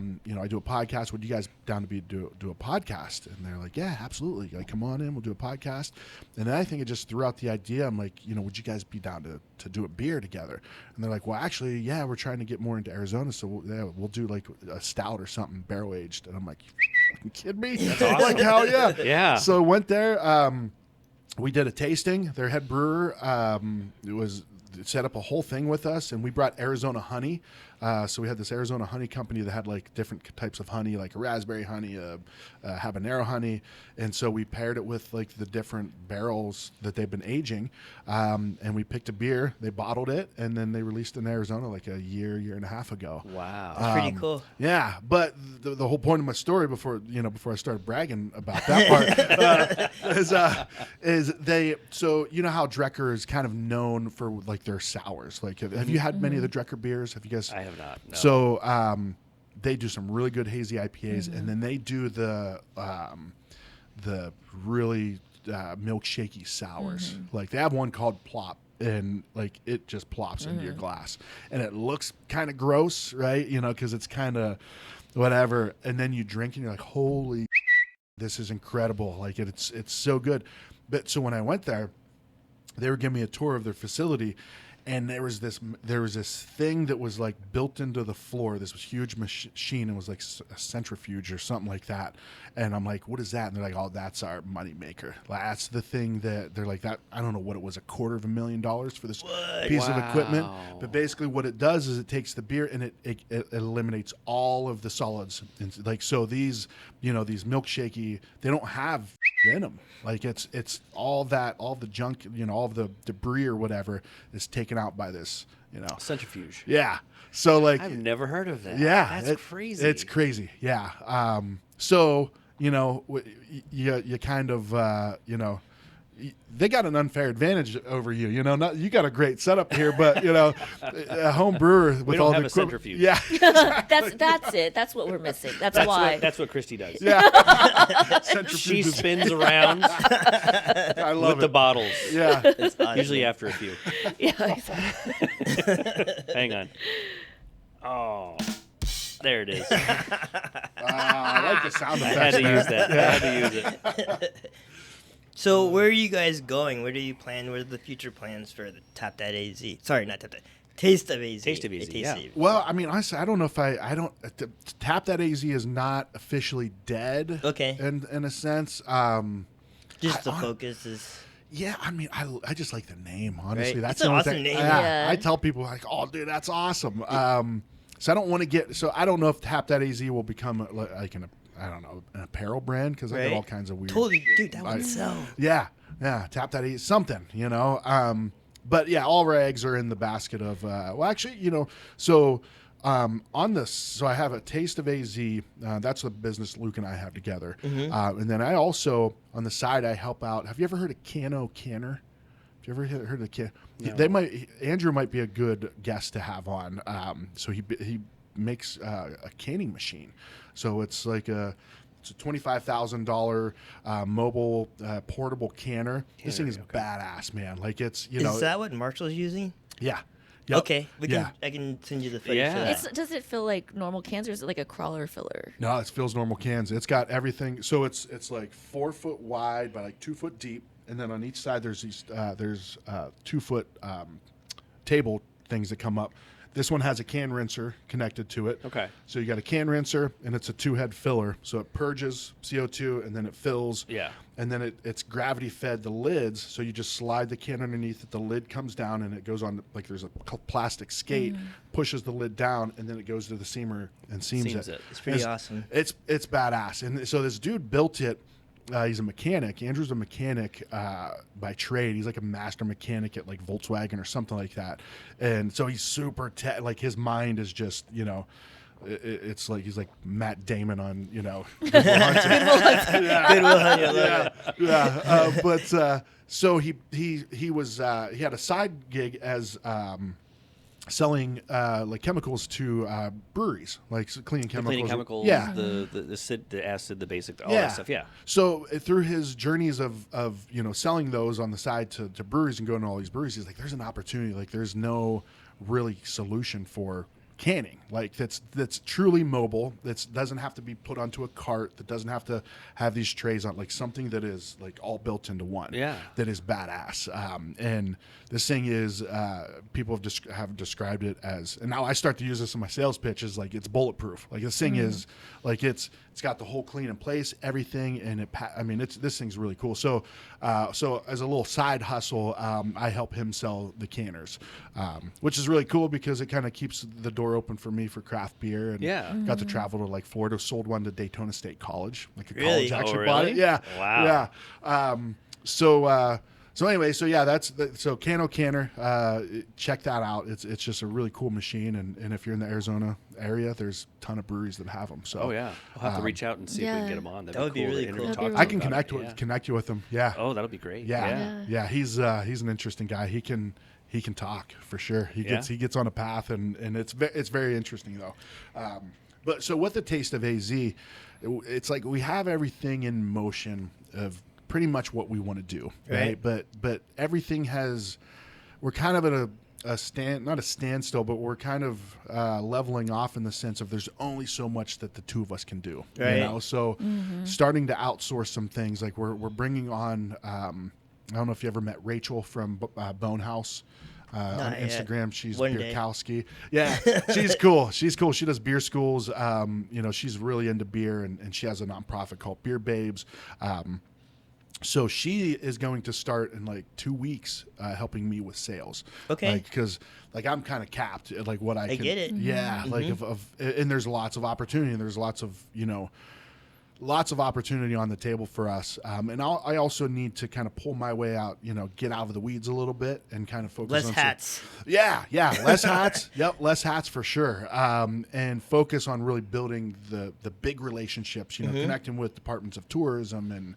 do a podcast. Would you guys down to do a podcast? And they're like, yeah, absolutely. Like, come on in. We'll do a podcast. And then I think it just threw out the idea. I'm like, would you guys be down to do a beer together? And they're like, well, actually, yeah, we're trying to get more into Arizona. So we'll do like a stout or something barrel aged. And I'm like, you fucking kidding me? That's awesome. Like, hell yeah. Yeah. So went there. We did a tasting. Their head brewer set up a whole thing with us, and we brought Arizona honey. So we had this Arizona honey company that had like different types of honey, like a raspberry honey, a habanero honey, and so we paired it with like the different barrels that they've been aging, and we picked a beer. They bottled it, and then they released it in Arizona like a year and a half ago. Wow. That's pretty cool. Yeah, but the whole point of my story before I started bragging about that part is they. So you know how Drecker is kind of known for like their sours. Like, have you had many of the Drecker beers? Have you guys? I have not. No. So they do some really good hazy IPAs, and then they do the really milkshakey sours. Like they have one called Plop. And like it just plops into your glass, and it looks kind of gross, right? Because it's kind of whatever. And then you drink, and you're like, "Holy, this is incredible!" Like it's so good. But so when I went there, they were giving me a tour of their facility, and there was this thing that was like built into the floor. This was huge machine. It was like a centrifuge or something like that. And I'm like, what is that? And they're like, oh, that's our money maker. That's the thing that they're like that. I don't know what it was, $250,000 for this piece of equipment. But basically what it does is it takes the beer and it eliminates all of the solids. And like, so these milkshakey, they don't have in them. Like it's all the junk, all of the debris or whatever is taken out by this, Centrifuge. Yeah. So like I've never heard of that. Yeah. That's crazy. It's crazy. Yeah. So, you kind of, they got an unfair advantage over you. You got a great setup here, but a home brewer with we don't all have the a centrifuge. Yeah, That's it. That's what we're missing. That's why. That's what Kristy does. yeah. She spins around I love with the bottles. Yeah, That's awesome. Usually after a few. Yeah, exactly. Hang on. Oh, there it is. I like the sound I effects. had to use that. I had to use it. So where are you guys going? Where do you plan? What are the future plans for the Tap That AZ? Sorry, not Tap That. Taste of AZ. Taste of AZ, yeah. Well, I mean, honestly, I don't know if I don't. Tap That AZ is not officially dead. Okay. In a sense. Just the focus is. Yeah, I mean, I just like the name. Honestly, Right. that's It's the an only awesome thing. name. Yeah. I tell people like, "Oh, dude, that's awesome." So I don't want to get. So I don't know if Tap That AZ will become like an apparel brand because I Right. got all kinds of weird. Totally, dude, that would sell. Yeah, Tap That AZ something, But yeah, all our eggs are in the basket of. So. So I have a Taste of AZ. That's the business Luke and I have together. And then I also, on the side, I help out. Have you ever heard of Cano Canner? Have you ever heard of Can? No. Andrew might be a good guest to have on. So he makes a canning machine. So it's like it's a $25,000 mobile portable canner. This thing is badass, man. Like it's Is that what Marshall's using? Yeah. Yep. Okay, I can send you the footage Yeah. for that. Does it feel like normal cans, or is it like a crawler filler? No, it feels normal cans. It's got everything. So it's like 4 foot wide by like 2 foot deep, and then on each side there's these 2 foot table things that come up. This one has a can rinser connected to it. Okay. So you got a can rinser, and it's a 2-head filler. So it purges CO2, and then it fills. Yeah. And then it's gravity fed the lids. So you just slide the can underneath it. The lid comes down, and it goes on, like there's a plastic skate, pushes the lid down, and then it goes to the seamer and seams it. It's pretty awesome. It's badass. And so this dude built it. He's a mechanic. Andrew's a mechanic by trade. He's like a master mechanic at like Volkswagen or something like that. And so he's super like his mind is just it's like he's like Matt Damon on Good Will Hunting. Good Will Hunting. Yeah. But so he had a side gig as selling like chemicals to breweries, like cleaning chemicals. Cleaning chemicals, yeah, the acid, the basic, all yeah. that stuff. Yeah. So through his journeys of selling those on the side to breweries and going to all these breweries, he's like, there's an opportunity. Like there's no really solution for canning, like that's truly mobile, that doesn't have to be put onto a cart, that doesn't have to have these trays on, like something that is like all built into one, that is badass. And this thing is people have described it as, and now I start to use this in my sales pitches, like it's bulletproof. Like this thing is like it's got the whole clean in place, everything, and this thing's really cool. So so as a little side hustle, I help him sell the canners, which is really cool because it kind of keeps the door open for me for craft beer, and got to travel to like Florida. Sold one to Daytona State College, like a college actually bought it. Yeah, wow, yeah. So anyway, so yeah, so Cano Canner. Check that out. It's just a really cool machine, and if you're in the Arizona area, there's a ton of breweries that have them. So we'll have to reach out and see if we can get them on. That would be really cool. I can connect you with them. Yeah. Oh, that'll be great. Yeah. He's an interesting guy. He can talk for sure. He gets on a path, and it's very interesting though. But so with the Taste of AZ, it's like we have everything in motion of pretty much what we want to do, right? But everything we're kind of at not a standstill, but we're kind of leveling off in the sense of there's only so much that the two of us can do, right? So starting to outsource some things, like we're bringing on. I don't know if you ever met Rachel from Bonehouse. On Instagram, she's Beerkowski. Yeah, she's cool. She's cool. She does beer schools. She's really into beer, and she has a nonprofit called Beer Babes. So she is going to start in like 2 weeks helping me with sales. Okay. Because I'm kind of capped at like what I can. Get it. Yeah. Like and there's lots of opportunity, and there's lots of opportunity on the table for us. And I also need to kind of pull my way out, get out of the weeds a little bit and kind of focus less on hats. Less hats. Yep, less hats for sure. And focus on really building the big relationships, connecting with departments of tourism and,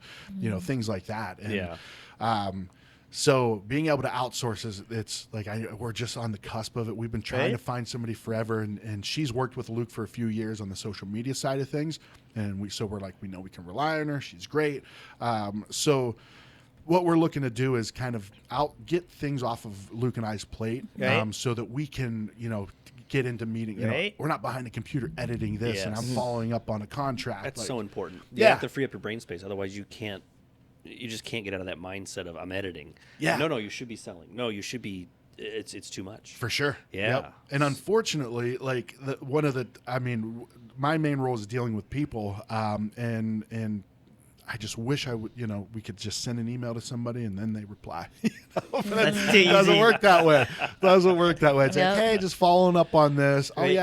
things like that. And, so being able to outsource it's like we're just on the cusp of it. We've been trying to find somebody forever, and she's worked with Luke for a few years on the social media side of things, and we're like, we know we can rely on her. She's great. So what we're looking to do is kind of get things off of Luke and I's plate, so that we can get into meeting. We're not behind a computer editing this, and I'm following up on a contract. That's so important. You have to free up your brain space, otherwise you just can't get out of that mindset of I'm editing. Yeah. No, you should be selling. No, you should be. It's too much. For sure. Yeah. Yep. And unfortunately, like my main role is dealing with people, and I just wish I would, we could just send an email to somebody and then they reply. It doesn't work that way. It's like, hey, just following up on this. Right.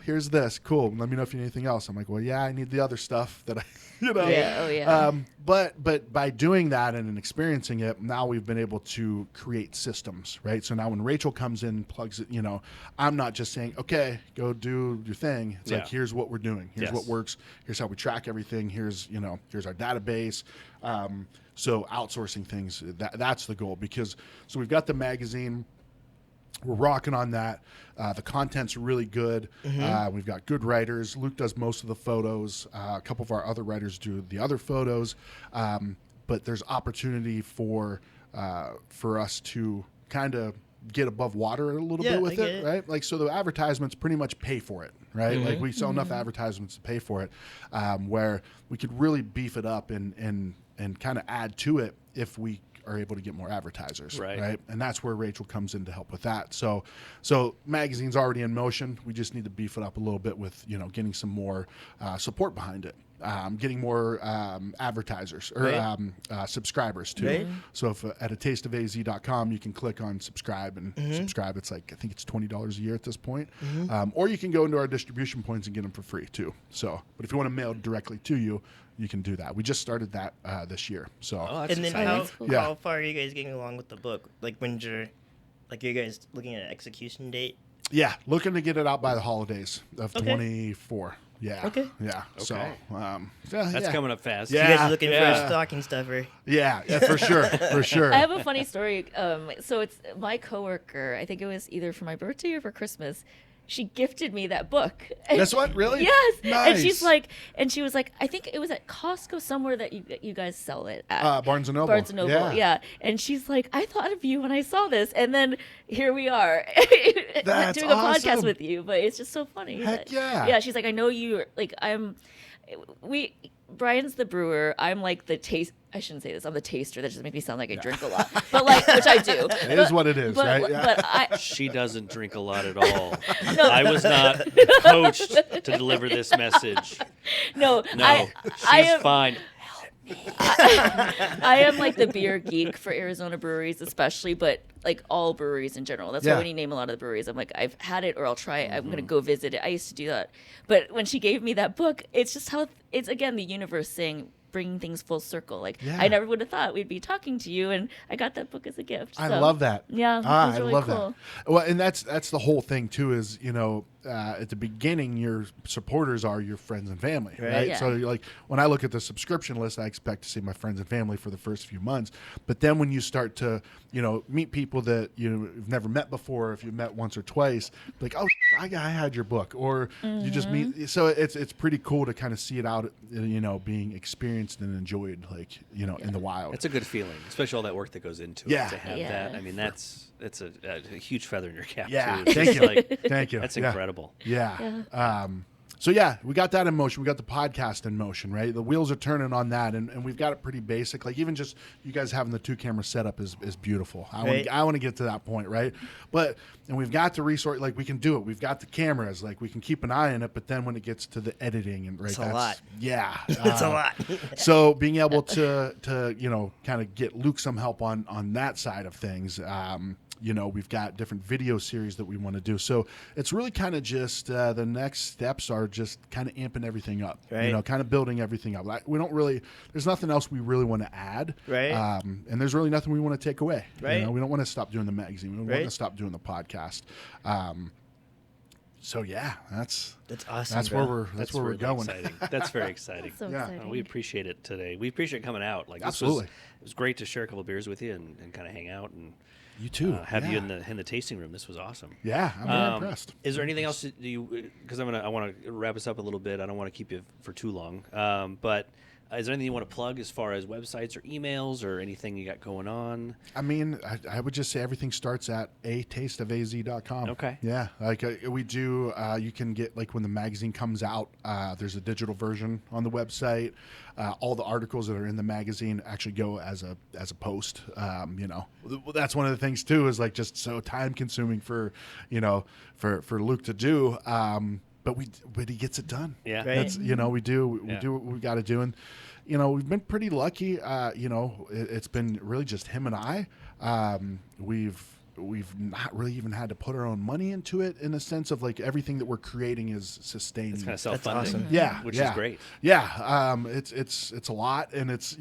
Here's this. Cool. Let me know if you need anything else. I'm like, well, I need the other stuff that I, But by doing that and experiencing it, now we've been able to create systems, right? So now when Rachel comes in, plugs it, I'm not just saying, okay, go do your thing. It's like, here's what we're doing. Here's what works. Here's how we track everything. Here's our database. So outsourcing things, that's the goal, because so we've got the magazine. We're rocking on that. The content's really good. We've got good writers. Luke does most of the photos. A couple of our other writers do the other photos. But there's opportunity for us to kind of get above water a little bit with it, right? Like, so the advertisements pretty much pay for it, right? Like we sell enough advertisements to pay for it, where we could really beef it up and kind of add to it if we are able to get more advertisers, right? And that's where Rachel comes in to help with that. So magazine's already in motion. We just need to beef it up a little bit with, getting some more support behind it. Getting more advertisers or subscribers too. Right. So if at tasteofaz.com you can click on subscribe and subscribe. It's like, I think it's $20 a year at this point. Or you can go into our distribution points and get them for free too. So, but if you want to mail directly to you, you can do that. We just started that this year. So, and then how far are you guys getting along with the book? Like when are you guys looking at an execution date? Yeah, looking to get it out by the holidays of 24. Yeah. Okay. Yeah. So, Okay. yeah, That's coming up fast. Yeah. You guys are looking for yeah. a stocking stuffer. Yeah, for sure. For sure. I have a funny story. So it's my coworker. I think it was either for my birthday or for Christmas. She gifted me that book. This one? Really? Yes. Nice. And she was like, I think it was at Costco somewhere that you guys sell it at. Barnes & Noble. Barnes & Noble, yeah. And she's like, I thought of you when I saw this. And then here we are That's doing a podcast awesome. with you. But it's just so funny. Heck yeah. Yeah, she's like, I know you, like, Brian's the brewer. I'm like the taste. I shouldn't say this. I'm the taster. That just makes me sound like I drink a lot. But like, which I do. It is what it is, right? Yeah. But She doesn't drink a lot at all. No. I was not coached to deliver this message. no, No, I she's am, fine. I am like the beer geek for Arizona Breweries, especially, but like all breweries in general. That's Yeah. why when you name a lot of the breweries, I'm like, I've had it or I'll try it. I'm going to go visit it. I used to do that. But when she gave me that book, it's just how it's, again, the universe saying, bringing things full circle. Like, Yeah. I never would have thought we'd be talking to you, and I got that book as a gift. I so, love that. Yeah, it was I really love cool. that. Well, and that's the whole thing too. Is at the beginning, your supporters are your friends and family, right? Yeah. So you're like, when I look at the subscription list, I expect to see my friends and family for the first few months. But then when you start to meet people that you've never met before, if you've met once or twice, like, oh, I had your book, or you just meet. So it's pretty cool to kind of see it out, being experienced and enjoyed, like in the wild. It's a good feeling, especially all that work that goes into Yeah. it. To have Yeah. that, I mean, that's a huge feather in your cap. Yeah, too. It's thank just you. like, Thank you. that's Yeah. incredible. Yeah. So yeah, we got that in motion. We got the podcast in motion, right? The wheels are turning on that, and we've got it pretty basic. Like even just you guys having the 2-camera setup is beautiful. I want to get to that point, right? And we've got the resource, like we can do it. We've got the cameras, like we can keep an eye on it. But then when it gets to the editing and It's a lot. Yeah, It's a lot. so being able to kind of get Luke some help on that side of things. We've got different video series that we want to do. So it's really kind of just the next steps are just kind of amping everything up, Right. Kind of building everything up. We don't really, there's nothing else we really want to add. Right. And there's really nothing we want to take away. Right. We don't want to stop doing the magazine. We don't want Right. to stop doing the podcast. So yeah, that's awesome. that's bro. where we're really going. exciting. That's very exciting. So Yeah. exciting. We appreciate it today. We appreciate coming out. Like Absolutely. it was great to share a couple of beers with you and kind of hang out and You too. have yeah. you in the tasting room. This was awesome. Yeah, I'm very impressed. Is there anything else that you? Because I want to wrap us up a little bit. I don't want to keep you for too long. But is there anything you want to plug as far as websites or emails or anything you got going on? I mean, I would just say everything starts at atasteofaz.com. Okay. Yeah, like we do. You can get, like, when the magazine comes out, there's a digital version on the website. All the articles that are in the magazine actually go as a post. That's one of the things too, is like just so time consuming for Luke to do. But he gets it done. Yeah. Right. That's, we do Yeah. what we got to do. And we've been pretty lucky. It's been really just him and I. We've not really even had to put our own money into it, in a sense of like everything that we're creating is sustaining. It's kind of self-funding. awesome. Yeah, which yeah. is great. Yeah, it's a lot, and it's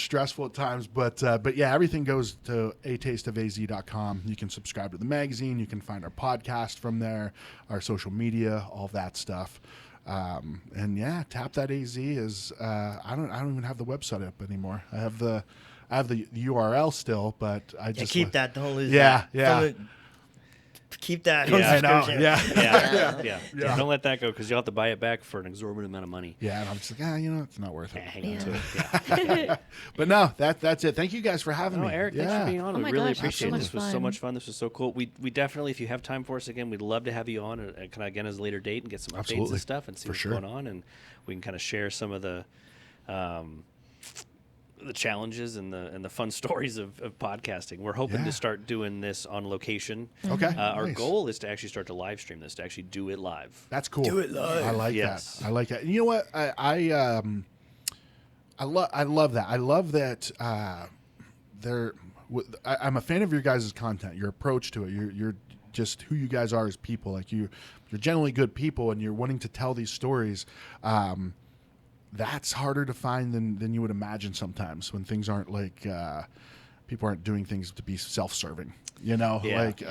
stressful at times, but yeah, everything goes to atasteofaz.com. You can subscribe to the magazine. You can find our podcast from there, our social media, all that stuff. And yeah, Tap That AZ is I don't even have the website up anymore. I have the URL still, but I just keep that. Don't lose Yeah, that. yeah. Keep that. Yeah, I know. subscription. Yeah. Yeah. Don't let that go, because you'll have to buy it back for an exorbitant amount of money. Yeah, and I'm just like, it's not worth it. Hang on to it. Yeah. But no, that's it. Thank you guys for having No, me. Eric, yeah. thanks for being on. Oh We my really gosh, appreciate so it. much This was so fun. much fun. This was so cool. We definitely, if you have time for us again, we'd love to have you on kind of again as a later date and get some updates Absolutely. and stuff and see For what's sure. going on, and we can kind of share some of the challenges and the fun stories of podcasting. We're hoping Yeah. to start doing this on location. Okay. Our nice. goal is to actually start to live stream this, to actually do it live. That's cool. Do it live. I like Yes. that. I like that. And you know what? I love that. I love that. I'm a fan of your guys' content. Your approach to it. You're just who you guys are as people. Like you're generally good people, and you're wanting to tell these stories. That's harder to find than you would imagine sometimes, when things aren't like people aren't doing things to be self-serving. Yeah. Like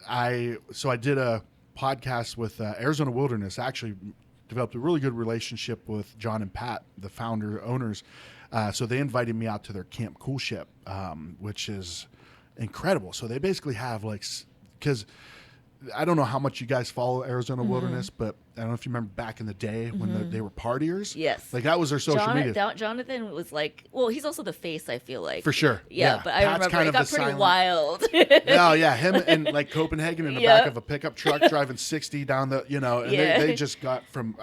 I did a podcast with Arizona Wilderness. Actually developed a really good relationship with John and Pat, the owners. So they invited me out to their Camp Cool Ship, which is incredible. So they basically have because I don't know how much you guys follow Arizona Wilderness, but I don't know if you remember back in the day when they were partiers. Yes. Like that was their social media. Jonathan was like, well, he's also the face, I feel like. For sure. Yeah, but I Pat's remember kind it of got the pretty silent- wild. Oh yeah, him and like Copenhagen in the back of a pickup truck driving 60 down the, and they just got from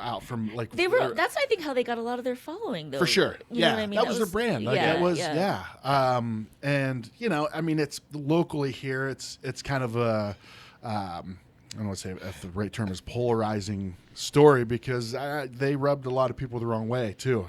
like That's I think how they got a lot of their following though. for sure. You know Yeah, what I mean? that was their brand. Like it was and I mean it's locally here. It's kind of a I don't want to say if the right term is polarizing story because they rubbed a lot of people the wrong way too,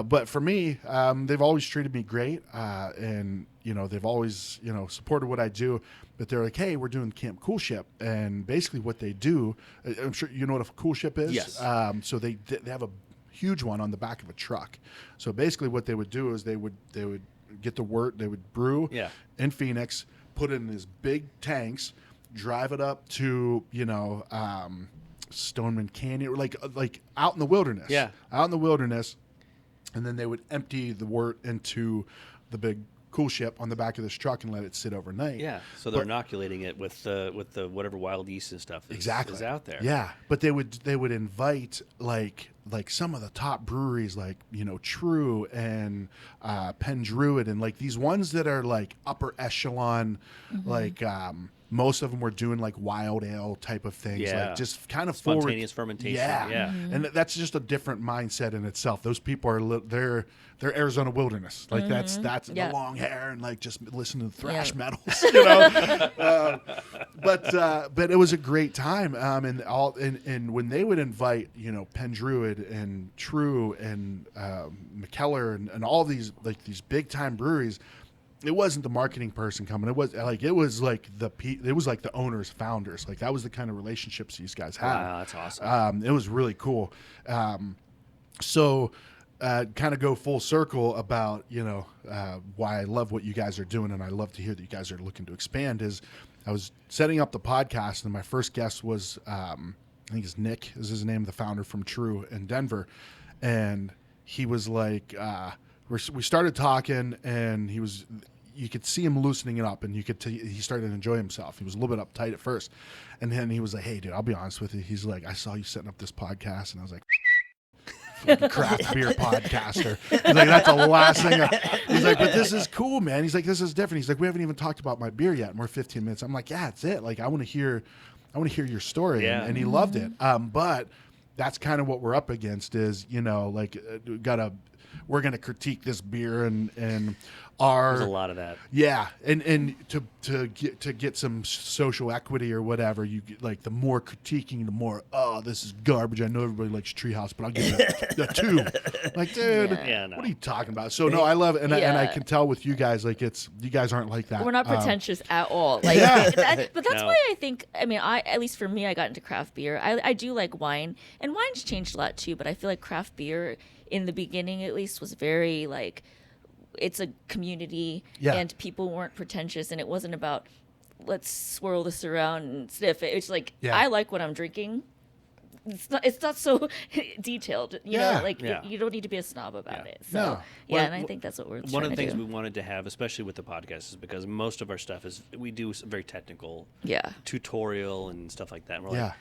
but for me, they've always treated me great, and they've always supported what I do. But they're like, hey, we're doing Camp Cool Ship, and basically what they do, I'm sure you know what a cool ship is. Yes. So they have a huge one on the back of a truck. So basically what they would do is they would get the wort, they would brew in Phoenix, put it in these big tanks, drive it up to Stoneman Canyon, or like out in the wilderness. Yeah, out in the wilderness, and then they would empty the wort into the big cool ship on the back of this truck and let it sit overnight. Yeah, so they're inoculating it with the whatever wild yeast and stuff is out there. Yeah, but they would invite like some of the top breweries like True and Penn Druid and like these ones that are like upper echelon, like most of them were doing like wild ale type of things, like just kind of spontaneous fermentation. Yeah. And that's just a different mindset in itself. Those people are they're Arizona Wilderness, like that's the long hair and like just listen to the thrash metals, but it was a great time, and when they would invite Penn Druid and True and McKellar and all these like these big time breweries. It wasn't the marketing person coming. It was like the owners, founders. Like that was the kind of relationships these guys had. Wow, that's awesome. It was really cool. So kind of go full circle about why I love what you guys are doing, and I love to hear that you guys are looking to expand. Is I was setting up the podcast, and my first guest was I think it's Nick is his name, the founder from True in Denver, and he was like. We started talking, and you could see him loosening it up, and he started to enjoy himself. He was a little bit uptight at first, and then he was like, "Hey, dude, I'll be honest with you." He's like, "I saw you setting up this podcast," and I was like, "Fucking craft beer podcaster." He's like, "That's the last thing." He's like, "But this is cool, man." He's like, "This is different." He's like, "We haven't even talked about my beer yet, and we're 15 minutes." I'm like, "Yeah, that's it. Like, I want to hear your story," and he loved it. But that's kind of what we're up against. Is we're going to critique this beer and there's a lot of that. Yeah, and to get some social equity or whatever, you get, like the more critiquing, the more this is garbage. I know everybody likes Treehouse, but I'll give it a 2. Like, dude, what are you talking about? So no, I love it, and I can tell with you guys, like you guys aren't like that. We're not pretentious at all. Like, but that's why I think. I mean, at least for me, I got into craft beer. I do like wine, and wine's changed a lot too. But I feel like craft beer in the beginning, at least, was very like. It's a community, and people weren't pretentious, and it wasn't about let's swirl this around and sniff it. It's like I like what I'm drinking. It's not so detailed, you know. Like you don't need to be a snob about it. So and I think that's what we're. One of the things we wanted to have, especially with the podcast, is because most of our stuff is we do some very technical, tutorial and stuff like that. And we're like,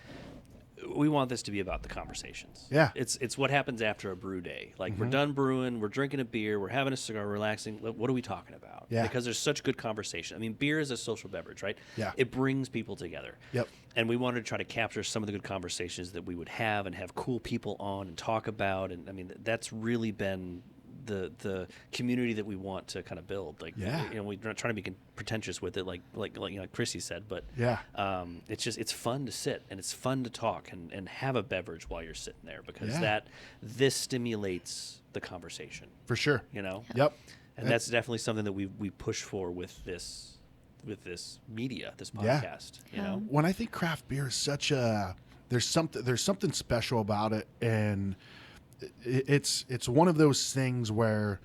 we want this to be about the conversations. Yeah. It's what happens after a brew day. Like we're done brewing, we're drinking a beer, we're having a cigar, relaxing. What are we talking about? Yeah. Because there's such good conversation. I mean, beer is a social beverage, right? Yeah. It brings people together. Yep. And we wanted to try to capture some of the good conversations that we would have and have cool people on and talk about. And I mean, that's really been the community that we want to kind of build. Like, we're not trying to be pretentious with it, like Kristy said, but it's fun to sit and it's fun to talk and have a beverage while you're sitting there because this stimulates the conversation for sure. Yep. And that's definitely something that we push for with this media, this podcast. When I think craft beer is such there's something special about it, and it's one of those things where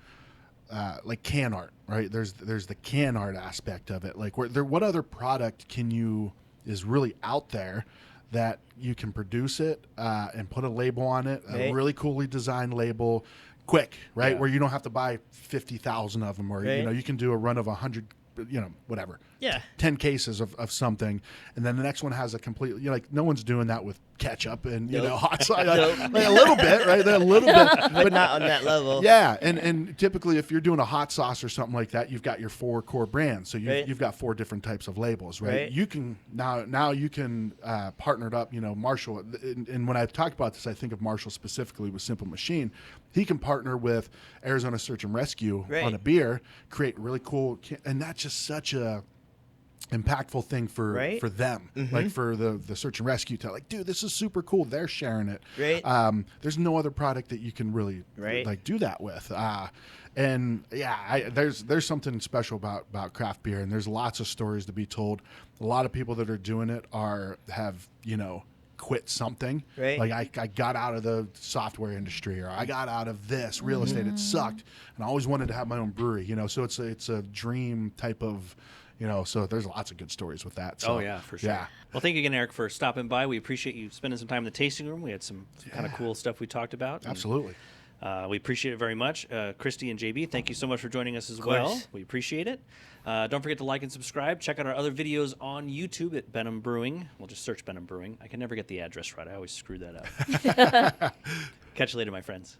like can art, right? There's the can art aspect of it. Like what other product can you is really out there, that you can produce it and put a label on it, a really coolly designed label, quick, right? Yeah. Where you don't have to buy 50,000 of them, or Right. you can do a run of 100, whatever. Yeah. 10 cases of something, and then the next one has a completely, like, no one's doing that with ketchup and hot sauce. Like a little bit, right? A little bit, But not on that level. yeah, and typically if you're doing a hot sauce or something like that, you've got your 4 core brands, so you've got 4 different types of labels, right? You can now you can partner it up. Marshall, and when I talk about this, I think of Marshall specifically with Simple Machine. He can partner with Arizona Search and Rescue on a beer, create really cool, and that's just such a impactful thing for them, like for the search and rescue to like, dude, this is super cool. They're sharing it. There's no other product that you can really like do that with. And yeah, there's something special about craft beer, and there's lots of stories to be told. A lot of people that are doing it have quit something. Like I got out of the software industry, or I got out of this real estate. It sucked, and I always wanted to have my own brewery. So it's a dream type of. So there's lots of good stories with that. So, oh, yeah, for sure. Yeah. Well, thank you again, Eric, for stopping by. We appreciate you spending some time in the tasting room. We had some kind of cool stuff we talked about. Absolutely. We appreciate it very much. Kristy and JB, thank you so much for joining us as well. We appreciate it. Don't forget to like and subscribe. Check out our other videos on YouTube at Benham Brewing. We'll just search Benham Brewing. I can never get the address right. I always screw that up. Catch you later, my friends.